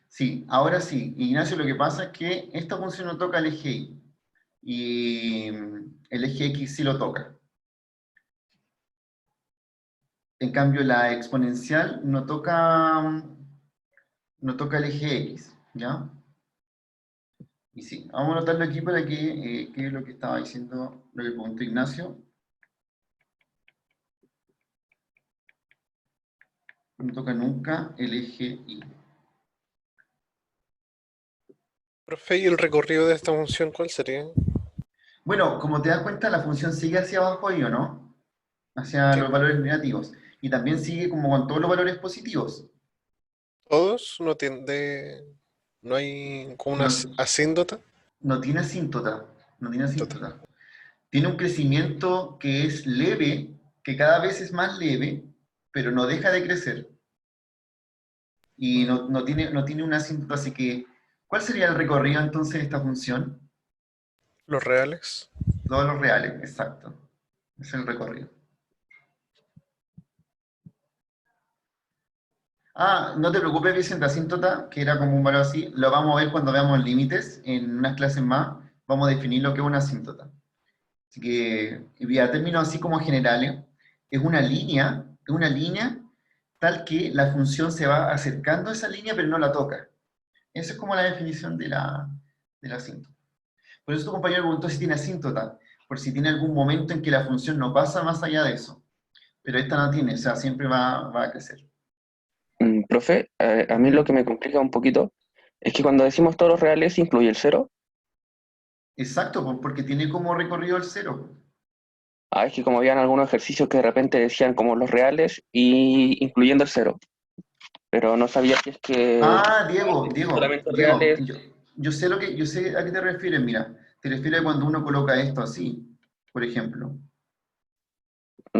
Sí, ahora sí, Ignacio, lo que pasa es que esta función no toca el eje Y, y el eje X sí lo toca. En cambio, la exponencial no toca el eje X, ¿ya? Y sí, vamos a anotarlo aquí para que quede lo que estaba diciendo, lo que preguntó Ignacio. No toca nunca el eje Y. Profe, ¿y el recorrido de esta función cuál sería? Bueno, como te das cuenta, la función sigue hacia abajo ahí, ¿o no? Hacia Sí. los valores negativos. Y también sigue como con todos los valores positivos. ¿Todos? ¿No hay como una No, asíntota? no tiene asíntota. No tiene Total. asíntota. Tiene un crecimiento que es leve, que cada vez es más leve, pero no deja de crecer. Y Mm, no tiene una asíntota, así que, ¿cuál sería el recorrido entonces de esta función? ¿Los reales? Todos los reales, exacto. Es el recorrido. Ah, no te preocupes, Vicente, asíntota, que era como un valor así, lo vamos a ver cuando veamos límites, en unas clases más, vamos a definir lo que es una asíntota. Así que, y a términos así como generales, es una línea tal que la función se va acercando a esa línea, pero no la toca. Esa es como la definición de la asíntota. Por eso tu compañero preguntó si tiene asíntota, por si tiene algún momento en que la función no pasa más allá de eso. Pero esta no tiene, o sea, siempre va a crecer. Profe, a mí lo Ujú. que me complica un poquito es que cuando decimos todos los reales incluye el cero. Exacto, pues, porque tiene como recorrido el cero. Ah, es que como habían algunos ejercicios que de repente decían como los reales y incluyendo el cero, pero no sabía si es que Ah, Diego, solamente Diego, reales. yo sé a qué te refieres, mira, te refieres a cuando uno coloca esto así, por ejemplo,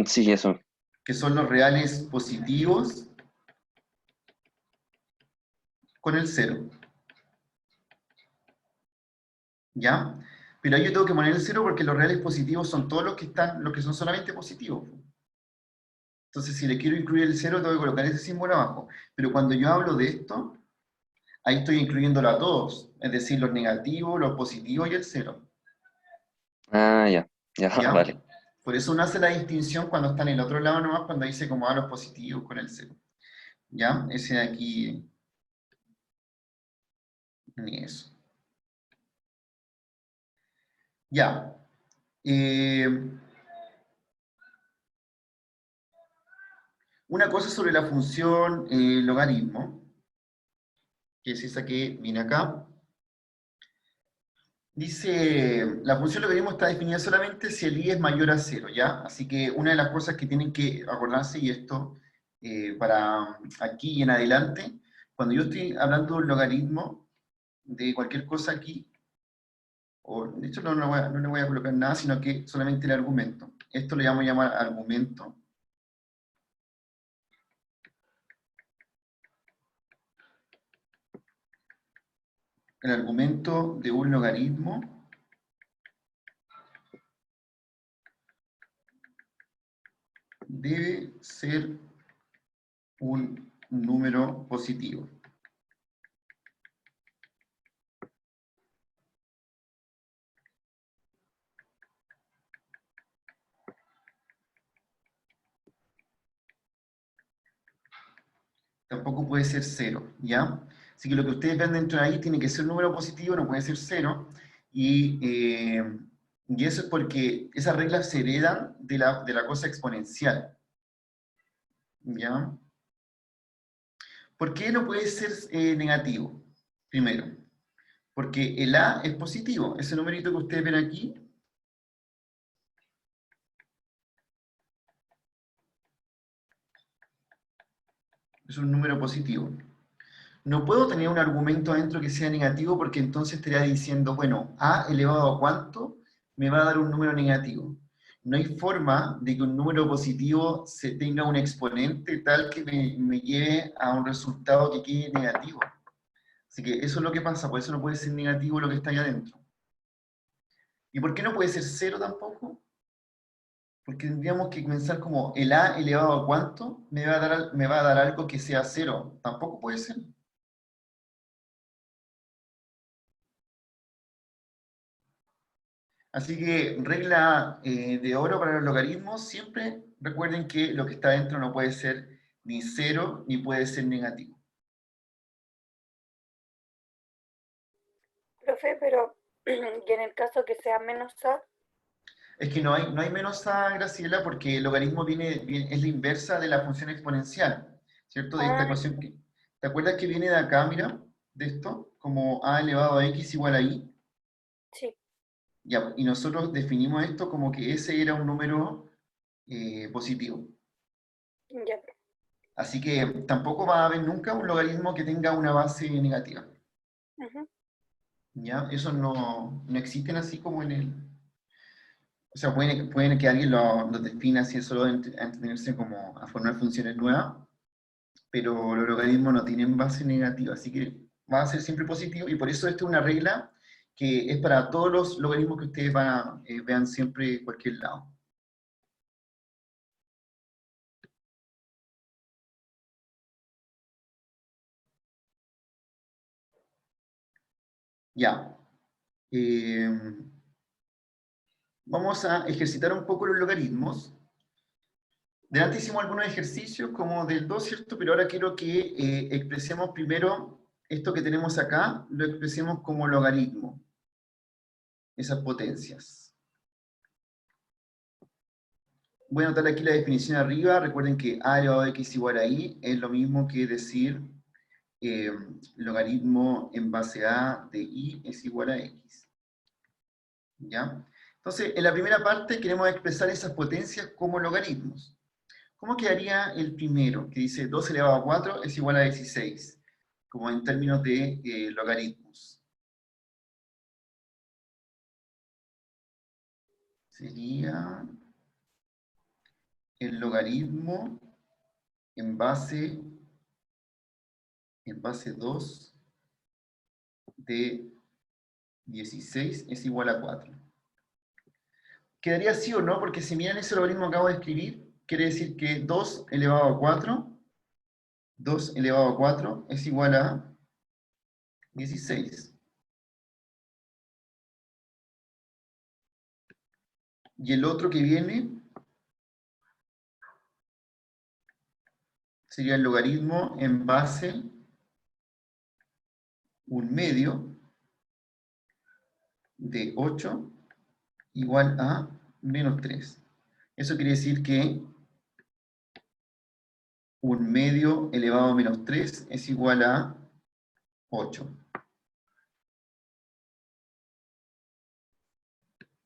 Sí, eso. que son los reales positivos con el cero, ¿ya? Pero ahí yo tengo que poner el cero porque los reales positivos son todos los que son solamente positivos. Entonces, si le quiero incluir el cero, tengo que colocar ese símbolo abajo. Pero cuando yo hablo de esto, ahí estoy incluyéndolo a todos, es decir, los negativos, los positivos y el cero. Ah, ya, ya, ¿Ya? vale. Por eso uno hace la distinción cuando está en el otro lado nomás, cuando dice como a los positivos con el cero. ¿Ya? Ese de aquí, ni eso. Ya. Una cosa sobre la función logaritmo, que es esa que viene acá. Dice, la función logaritmo está definida solamente si el i es mayor a cero, ¿ya? Así que una de las cosas que tienen que acordarse, y esto para aquí y en adelante, cuando yo estoy hablando de un logaritmo de cualquier cosa aquí, o de hecho no le voy a colocar nada, sino que solamente el argumento. Esto le vamos a llamar argumento. El argumento de un logaritmo debe ser un número positivo. Tampoco puede ser cero, ¿ya? Así que lo que ustedes ven dentro de ahí tiene que ser un número positivo, no puede ser cero. Y eso es porque esas reglas se heredan de la cosa exponencial. ¿Ya? ¿Por qué no puede ser negativo? Primero, porque el A es positivo. Ese numerito que ustedes ven aquí es un número positivo. No puedo tener un argumento adentro que sea negativo porque entonces estaría diciendo, bueno, A elevado a cuánto me va a dar un número negativo. No hay forma de que un número positivo se tenga un exponente tal que me lleve a un resultado que quede negativo. Así que eso es lo que pasa, por eso no puede ser negativo lo que está ahí adentro. ¿Y por qué no puede ser cero tampoco? Porque tendríamos que comenzar como el A elevado a cuánto me va a dar algo que sea cero. Tampoco puede ser. Así que regla de oro para los logaritmos, siempre recuerden que lo que está dentro no puede ser ni cero ni puede ser negativo. Profe, pero y en el caso que sea menos A, Es que no hay menos a, Graciela, porque el logaritmo es la inversa de la función exponencial, ¿cierto? De esta ecuación que, ¿te acuerdas que viene de acá, mira? De esto, como a elevado a x igual a y. sí, Ya, y nosotros definimos esto como que ese era un número positivo. ya. Así que tampoco va a haber nunca un logaritmo que tenga una base negativa. Ujú. ¿Ya? Eso no existen así como en el... O sea, pueden que alguien lo defina así solo a entenderse como a formar funciones nuevas, pero los logaritmos no tienen base negativa, así que va a ser siempre positivo, y por eso esto es una regla que es para todos los logaritmos que ustedes vean siempre en cualquier lado. Ya. Vamos a ejercitar un poco los logaritmos. Delante hicimos algunos ejercicios como del 2, ¿cierto? Pero ahora quiero que expresemos primero esto que tenemos acá, lo expresemos como logaritmo, esas potencias. Voy a anotar aquí la definición arriba. Recuerden que a elevado a x igual a y es lo mismo que decir logaritmo en base a de y es igual a x. ¿Ya? Entonces, en la primera parte queremos expresar esas potencias como logaritmos. ¿Cómo quedaría el primero? Que dice 2 elevado a 4 es igual a 16, como en términos de logaritmos. Sería el logaritmo en base 2 de 16 es igual a 4. ¿Quedaría sí o no? Porque si miran ese logaritmo que acabo de escribir, quiere decir que 2 elevado a 4 es igual a 16. Y el otro que viene sería el logaritmo en base 1/2 de 8 igual a menos 3. Eso quiere decir que 1/2 elevado a menos 3 es igual a 8.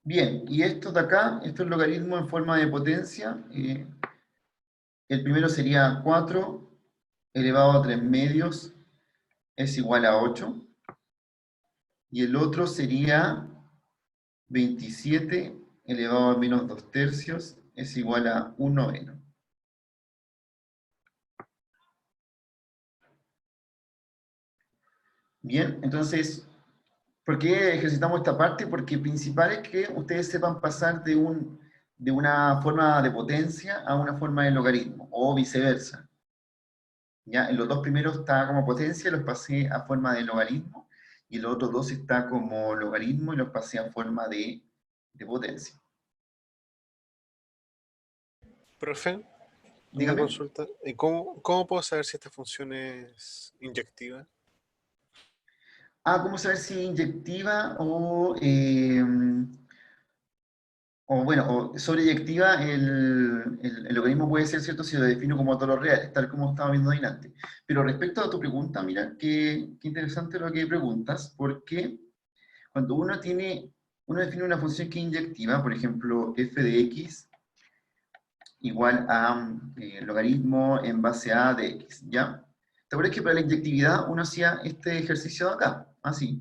Bien, y esto de acá, esto es logaritmo en forma de potencia. El primero sería 4 elevado a 3 medios es igual a 8. Y el otro sería 27 elevado a menos 2 tercios es igual a 1 noveno. Bien, entonces, ¿por qué ejercitamos esta parte? Porque principal es que ustedes sepan pasar de una forma de potencia a una forma de logaritmo, o viceversa. Ya, en los dos primeros está como potencia, los pasé a forma de logaritmo, y en los otros dos está como logaritmo y los pasé a forma de potencia. Profe, una Dígame. consulta. ¿Cómo puedo saber si esta función es inyectiva? ¿Cómo saber si es inyectiva bueno, o sobreyectiva? El logaritmo puede ser, ¿cierto?, si lo defino como todos los reales, tal como estaba viendo adelante. Pero respecto a tu pregunta, mira, qué interesante lo que preguntas, porque cuando uno define una función que es inyectiva, por ejemplo, f de x igual a logaritmo en base a de x, ¿ya? ¿Te acuerdas que para la inyectividad uno hacía este ejercicio de acá? Así.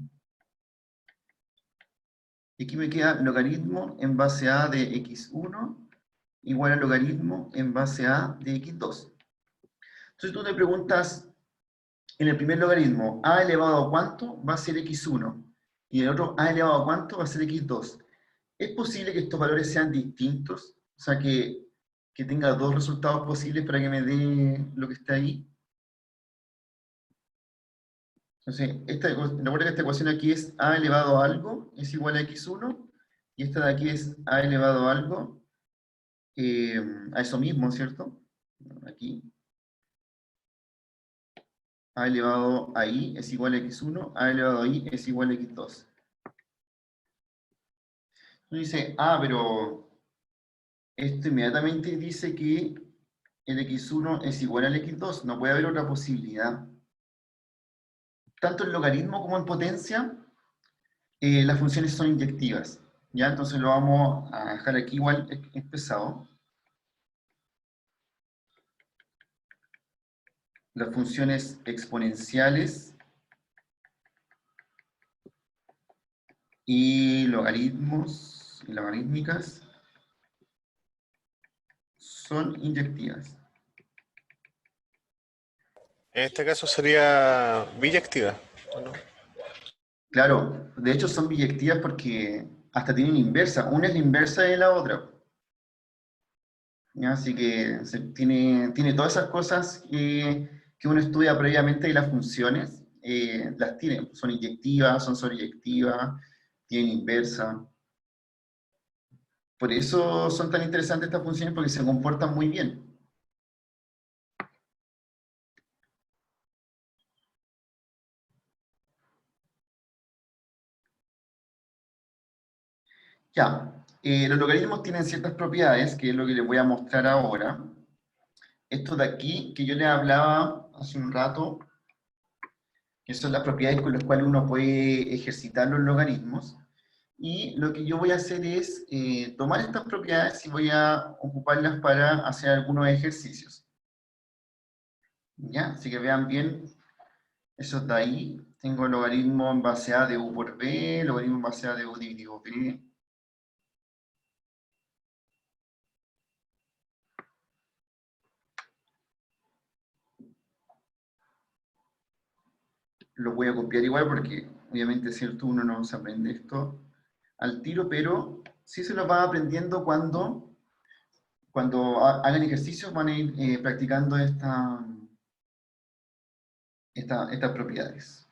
Y aquí me queda logaritmo en base a de x1 igual a logaritmo en base a de x2. Entonces tú te preguntas, en el primer logaritmo, a elevado a cuánto va a ser x1, y en el otro, a elevado a cuánto va a ser x2. ¿Es posible que estos valores sean distintos? O sea, que tenga dos resultados posibles para que me dé lo que está ahí. Entonces, recuerda que esta ecuación aquí es a elevado a algo, es igual a x1, y esta de aquí es a elevado a algo, a eso mismo, ¿cierto? Aquí. A elevado a i es igual a x1, a elevado a i es igual a x2. Uno dice, pero esto inmediatamente dice que el x1 es igual al x2, no puede haber otra posibilidad. Tanto en logaritmo como en potencia, las funciones son inyectivas. ¿Ya? Entonces lo vamos a dejar aquí igual expresado. Las funciones exponenciales y logarítmicas son inyectivas. En este caso sería biyectiva, ¿o no? Claro, de hecho son biyectivas porque hasta tienen inversa. Una es la inversa de la otra. ¿Ya? Así que tiene todas esas cosas que uno estudia previamente de las funciones, las tiene. Son inyectivas, son sobreyectivas, tienen inversa. Por eso son tan interesantes estas funciones, porque se comportan muy bien. Ya, los logaritmos tienen ciertas propiedades, que es lo que les voy a mostrar ahora. Esto de aquí, que yo les hablaba hace un rato, que son las propiedades con las cuales uno puede ejercitar los logaritmos. Y lo que yo voy a hacer es tomar estas propiedades y voy a ocuparlas para hacer algunos ejercicios. ¿Ya? Así que vean bien, eso está ahí. Tengo el logaritmo en base a de u por b, logaritmo en base a de u dividido b. Lo voy a copiar igual porque obviamente es cierto, uno no se aprende esto al tiro, pero sí se lo va aprendiendo cuando hagan ejercicios, van a ir practicando estas propiedades.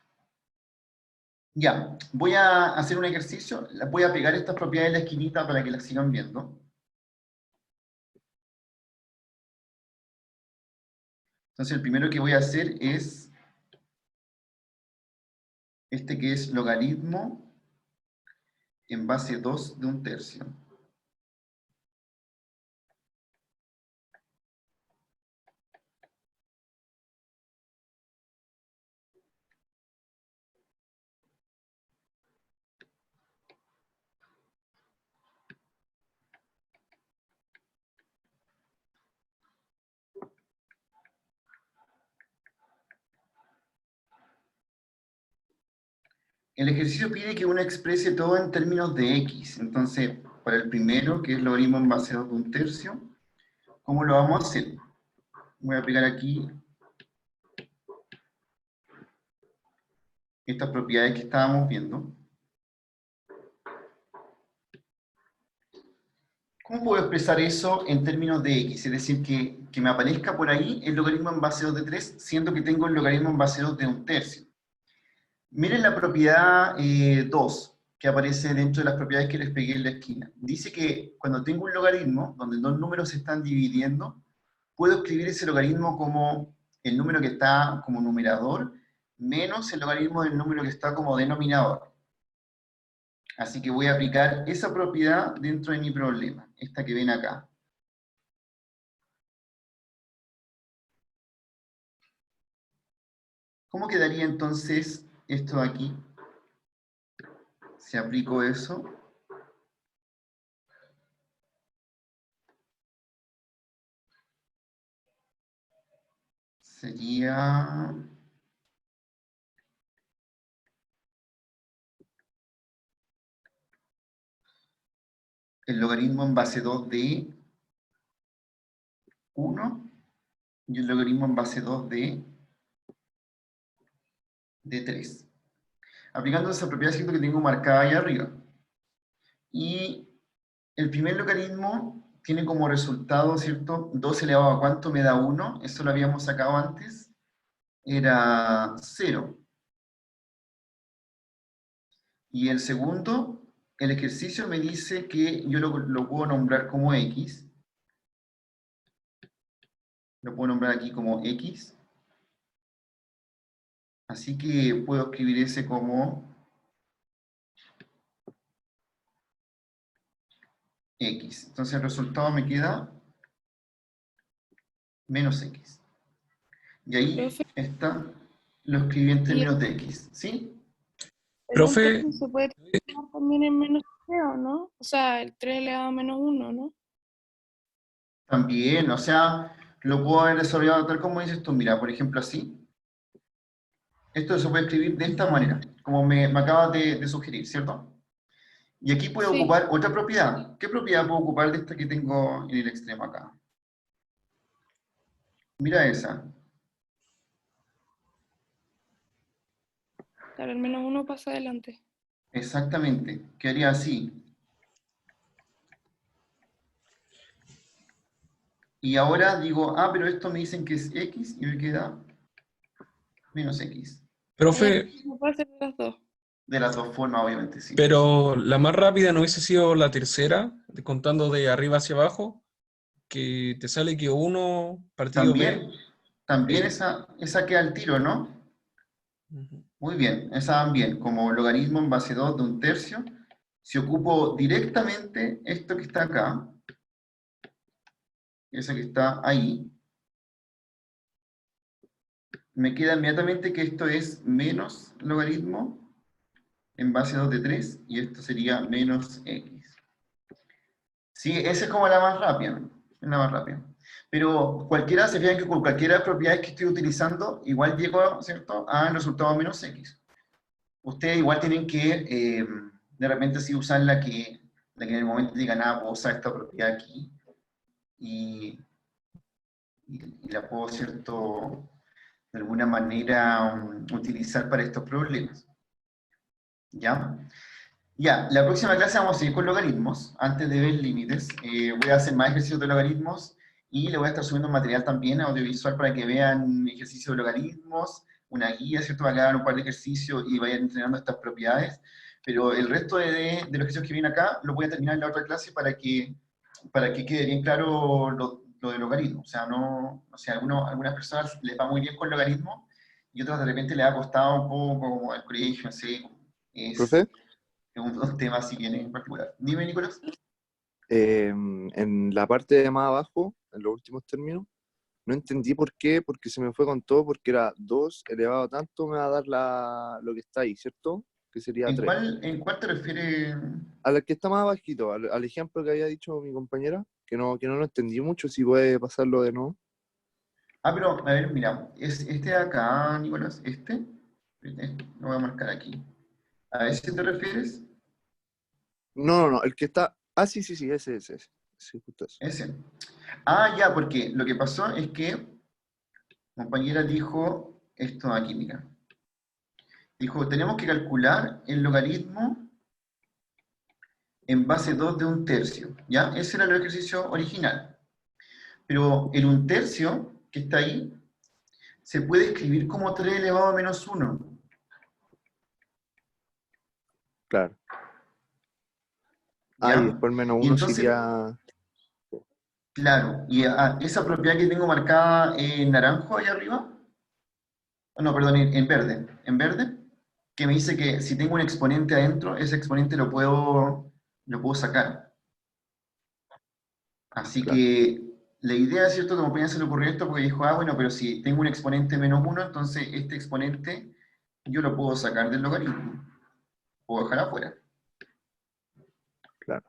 Ya, voy a hacer un ejercicio, voy a pegar estas propiedades en la esquinita para que las sigan viendo. Entonces el primero que voy a hacer es este que es logaritmo en base 2 de un tercio. El ejercicio pide que uno exprese todo en términos de x. Entonces, para el primero, que es logaritmo en base 2 de un tercio, ¿cómo lo vamos a hacer? Voy a aplicar aquí estas propiedades que estábamos viendo. ¿Cómo puedo expresar eso en términos de x? Es decir, que me aparezca por ahí el logaritmo en base 2 de 3, siendo que tengo el logaritmo en base 2 de un tercio. Miren la propiedad 2, que aparece dentro de las propiedades que les pegué en la esquina. Dice que cuando tengo un logaritmo, donde dos números se están dividiendo, puedo escribir ese logaritmo como el número que está como numerador, menos el logaritmo del número que está como denominador. Así que voy a aplicar esa propiedad dentro de mi problema, esta que ven acá. ¿Cómo quedaría entonces esto de aquí? Si aplico eso. Sería... el logaritmo en base 2 de 1 y el logaritmo en base 2 de 3. Aplicando esa propiedad siento que tengo marcada ahí arriba. Y el primer logaritmo tiene como resultado, ¿cierto? 2 elevado a ¿cuánto me da 1? Eso lo habíamos sacado antes. Era 0. Y el segundo, el ejercicio me dice que yo lo puedo nombrar como x. Lo puedo nombrar aquí como x. Así que puedo escribir ese como x. Entonces el resultado me queda menos x. Y ahí Profe, está, lo escribí en términos de x. ¿Sí? pero un Profe, tercio se puede transformar también en menos 3, ¿o no? O sea, el 3 elevado a menos 1, ¿no? También, o sea, lo puedo haber desarrollado tal como dices tú. Mira, por ejemplo, así. Esto se puede escribir de esta manera, como me acabas de sugerir, ¿cierto? Y aquí puedo Sí. ocupar otra propiedad. ¿Qué propiedad puedo ocupar de esta que tengo en el extremo acá? Mira esa. Claro, el menos 1 pasa adelante. Exactamente. Quedaría así. Y ahora digo, ah, pero esto me dicen que es x y me queda menos x. profe, No puede ser de las dos. De las dos formas, obviamente, sí. pero la más rápida no hubiese sido la tercera, contando de arriba hacia abajo, que te sale que 1 partido B. También Eh, esa queda al tiro, ¿no? Ujú. Muy bien, esa van bien. Como logaritmo en base 2 de un tercio, si ocupo directamente esto que está acá, eso que está ahí, me queda inmediatamente que esto es menos logaritmo en base 2 de 3, y esto sería menos x. Sí, esa es como la más rápida, ¿no? Es la más rápida. Pero cualquiera, se fijan que con cualquiera de las propiedades que estoy utilizando, igual llego, ¿cierto?, al resultado menos x. Ustedes igual tienen que, de repente, sí usar la que en el momento digan, ah, puedo usar esta propiedad aquí, y la puedo, ¿cierto?, de alguna manera utilizar para estos problemas. ¿Ya? Ya, la próxima clase vamos a seguir con logaritmos. Antes de ver límites, voy a hacer más ejercicios de logaritmos y le voy a estar subiendo material también audiovisual para que vean ejercicios de logaritmos, una guía, ¿cierto? Para que hagan un par de ejercicios y vayan entrenando estas propiedades. Pero el resto de los ejercicios que vienen acá lo voy a terminar en la otra clase para que quede bien claro lo de logaritmo. O sea, no sé, a algunas personas les va muy bien con logaritmo y otras de repente les ha costado un poco, como el colegio, no sé, es ¿Profe? un tema así bien en particular. Dime, Nicolás. En la parte de más abajo, en los últimos términos, no entendí por qué, porque se me fue con todo, porque era 2 elevado a tanto, me va a dar lo que está ahí, ¿cierto? Que sería 3. ¿En cuál te refieres? A la que está más abajito, al ejemplo que había dicho mi compañera, que no lo entendí mucho, si puede pasarlo de nuevo. Ah, pero, a ver, mira, es este de acá, Nicolás, lo voy a marcar aquí. ¿A ese te refieres? No, el que está... Ah, sí, ese. Sí, justo eso. Ese. Ah, ya, porque lo que pasó es que la compañera dijo esto de aquí, mira. Dijo, tenemos que calcular el logaritmo en base 2 de un tercio, ¿ya? Ese era el ejercicio original. Pero el un tercio, que está ahí, se puede escribir como 3 elevado a menos 1. Claro. ¿Ya? Y después menos Y 1 entonces, sería... claro, y esa propiedad que tengo marcada en naranjo ahí arriba, No, perdón, en verde, que me dice que si tengo un exponente adentro, ese exponente lo puedo sacar. Así Claro. que la idea, ¿cierto? Como Peña se le ocurrió esto porque dijo, bueno, pero si tengo un exponente -1, entonces este exponente yo lo puedo sacar del logaritmo. Puedo dejar afuera. Claro.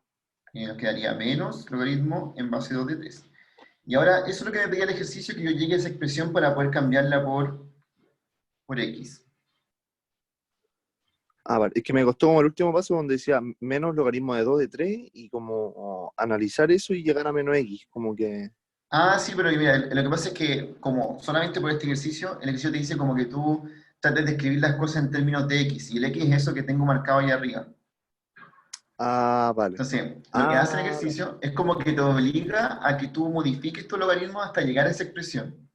Y nos quedaría menos logaritmo en base 2 de 3. Y ahora, eso es lo que me pedía el ejercicio, que yo llegue a esa expresión para poder cambiarla por X. Vale. Es que me costó como el último paso donde decía menos logaritmo de 2 de 3 y como analizar eso y llegar a menos X, como que... Sí, pero mira, lo que pasa es que como solamente por este ejercicio, el ejercicio te dice como que tú trates de escribir las cosas en términos de X, y el X es eso que tengo marcado ahí arriba. Vale. Entonces, lo que hace el ejercicio es como que te obliga a que tú modifiques tu logaritmo hasta llegar a esa expresión.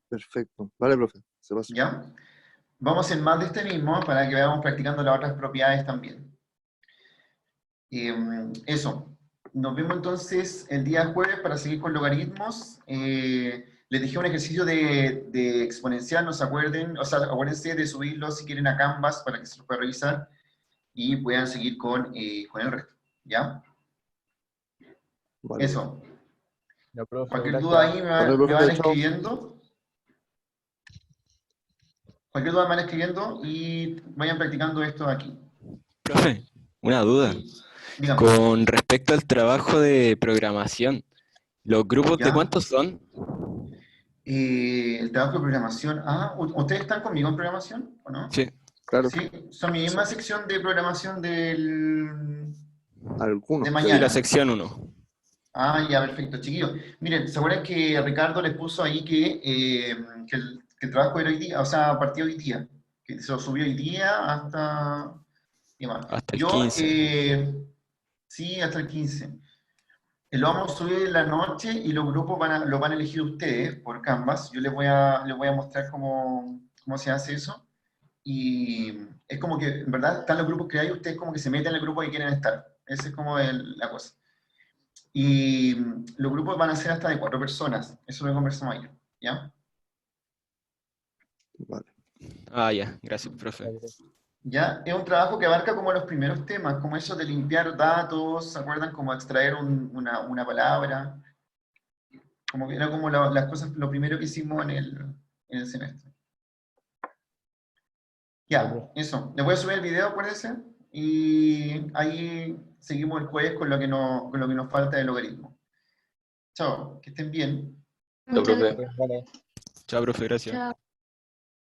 Perfecto. Vale, profe. Se pasó. ¿Ya? Vamos a hacer más de este mismo para que vayamos practicando las otras propiedades también. Eso. Nos vemos entonces el día jueves para seguir con logaritmos. Les dejé un ejercicio de exponencial, no se acuerden, o sea, acuérdense de subirlo si quieren a Canvas para que se lo puedan revisar y puedan seguir con el resto. ¿Ya? Vale. Eso. Ya, profe, Cualquier gracias. duda ahí me Vale, profe, van chao. escribiendo. Cualquier duda me van escribiendo y vayan practicando esto aquí. Profe, una duda. Dígame. Con respecto al trabajo de programación, ¿los grupos de ¿Ya? cuántos son? El trabajo de programación. ¿Ustedes están conmigo en programación o no? Sí. Claro. Sí, son mi misma sección de programación de Algunos. Sí, mañana. la sección 1. Ya, perfecto, chiquillos. Miren, ¿se acuerdan que Ricardo les puso ahí que el trabajo era hoy día, o sea, a partir de hoy día? Que se lo subió hoy día hasta... ¿Qué más? Hasta el 15. Sí, hasta el 15. Lo vamos a subir en la noche y los grupos lo van a elegir ustedes por Canvas. Yo les voy a mostrar cómo se hace eso. Y es como que, en verdad, están los grupos que hay, ustedes como que se meten en el grupo que quieren estar. Esa es como la cosa. Y los grupos van a ser hasta de 4 personas. Eso lo conversamos ayer, ¿ya? Vale. Ya, gracias, profe. Ya, es un trabajo que abarca como los primeros temas, como eso de limpiar datos, ¿se acuerdan? Como extraer una palabra. Como que era como las cosas, lo primero que hicimos en el semestre. Ya, eso. Les voy a subir el video, acuérdense. Y ahí seguimos el jueves con lo que nos falta del logaritmo. Chao, que estén bien. Chao, profe. Vale. Chao, profe, gracias. Chao.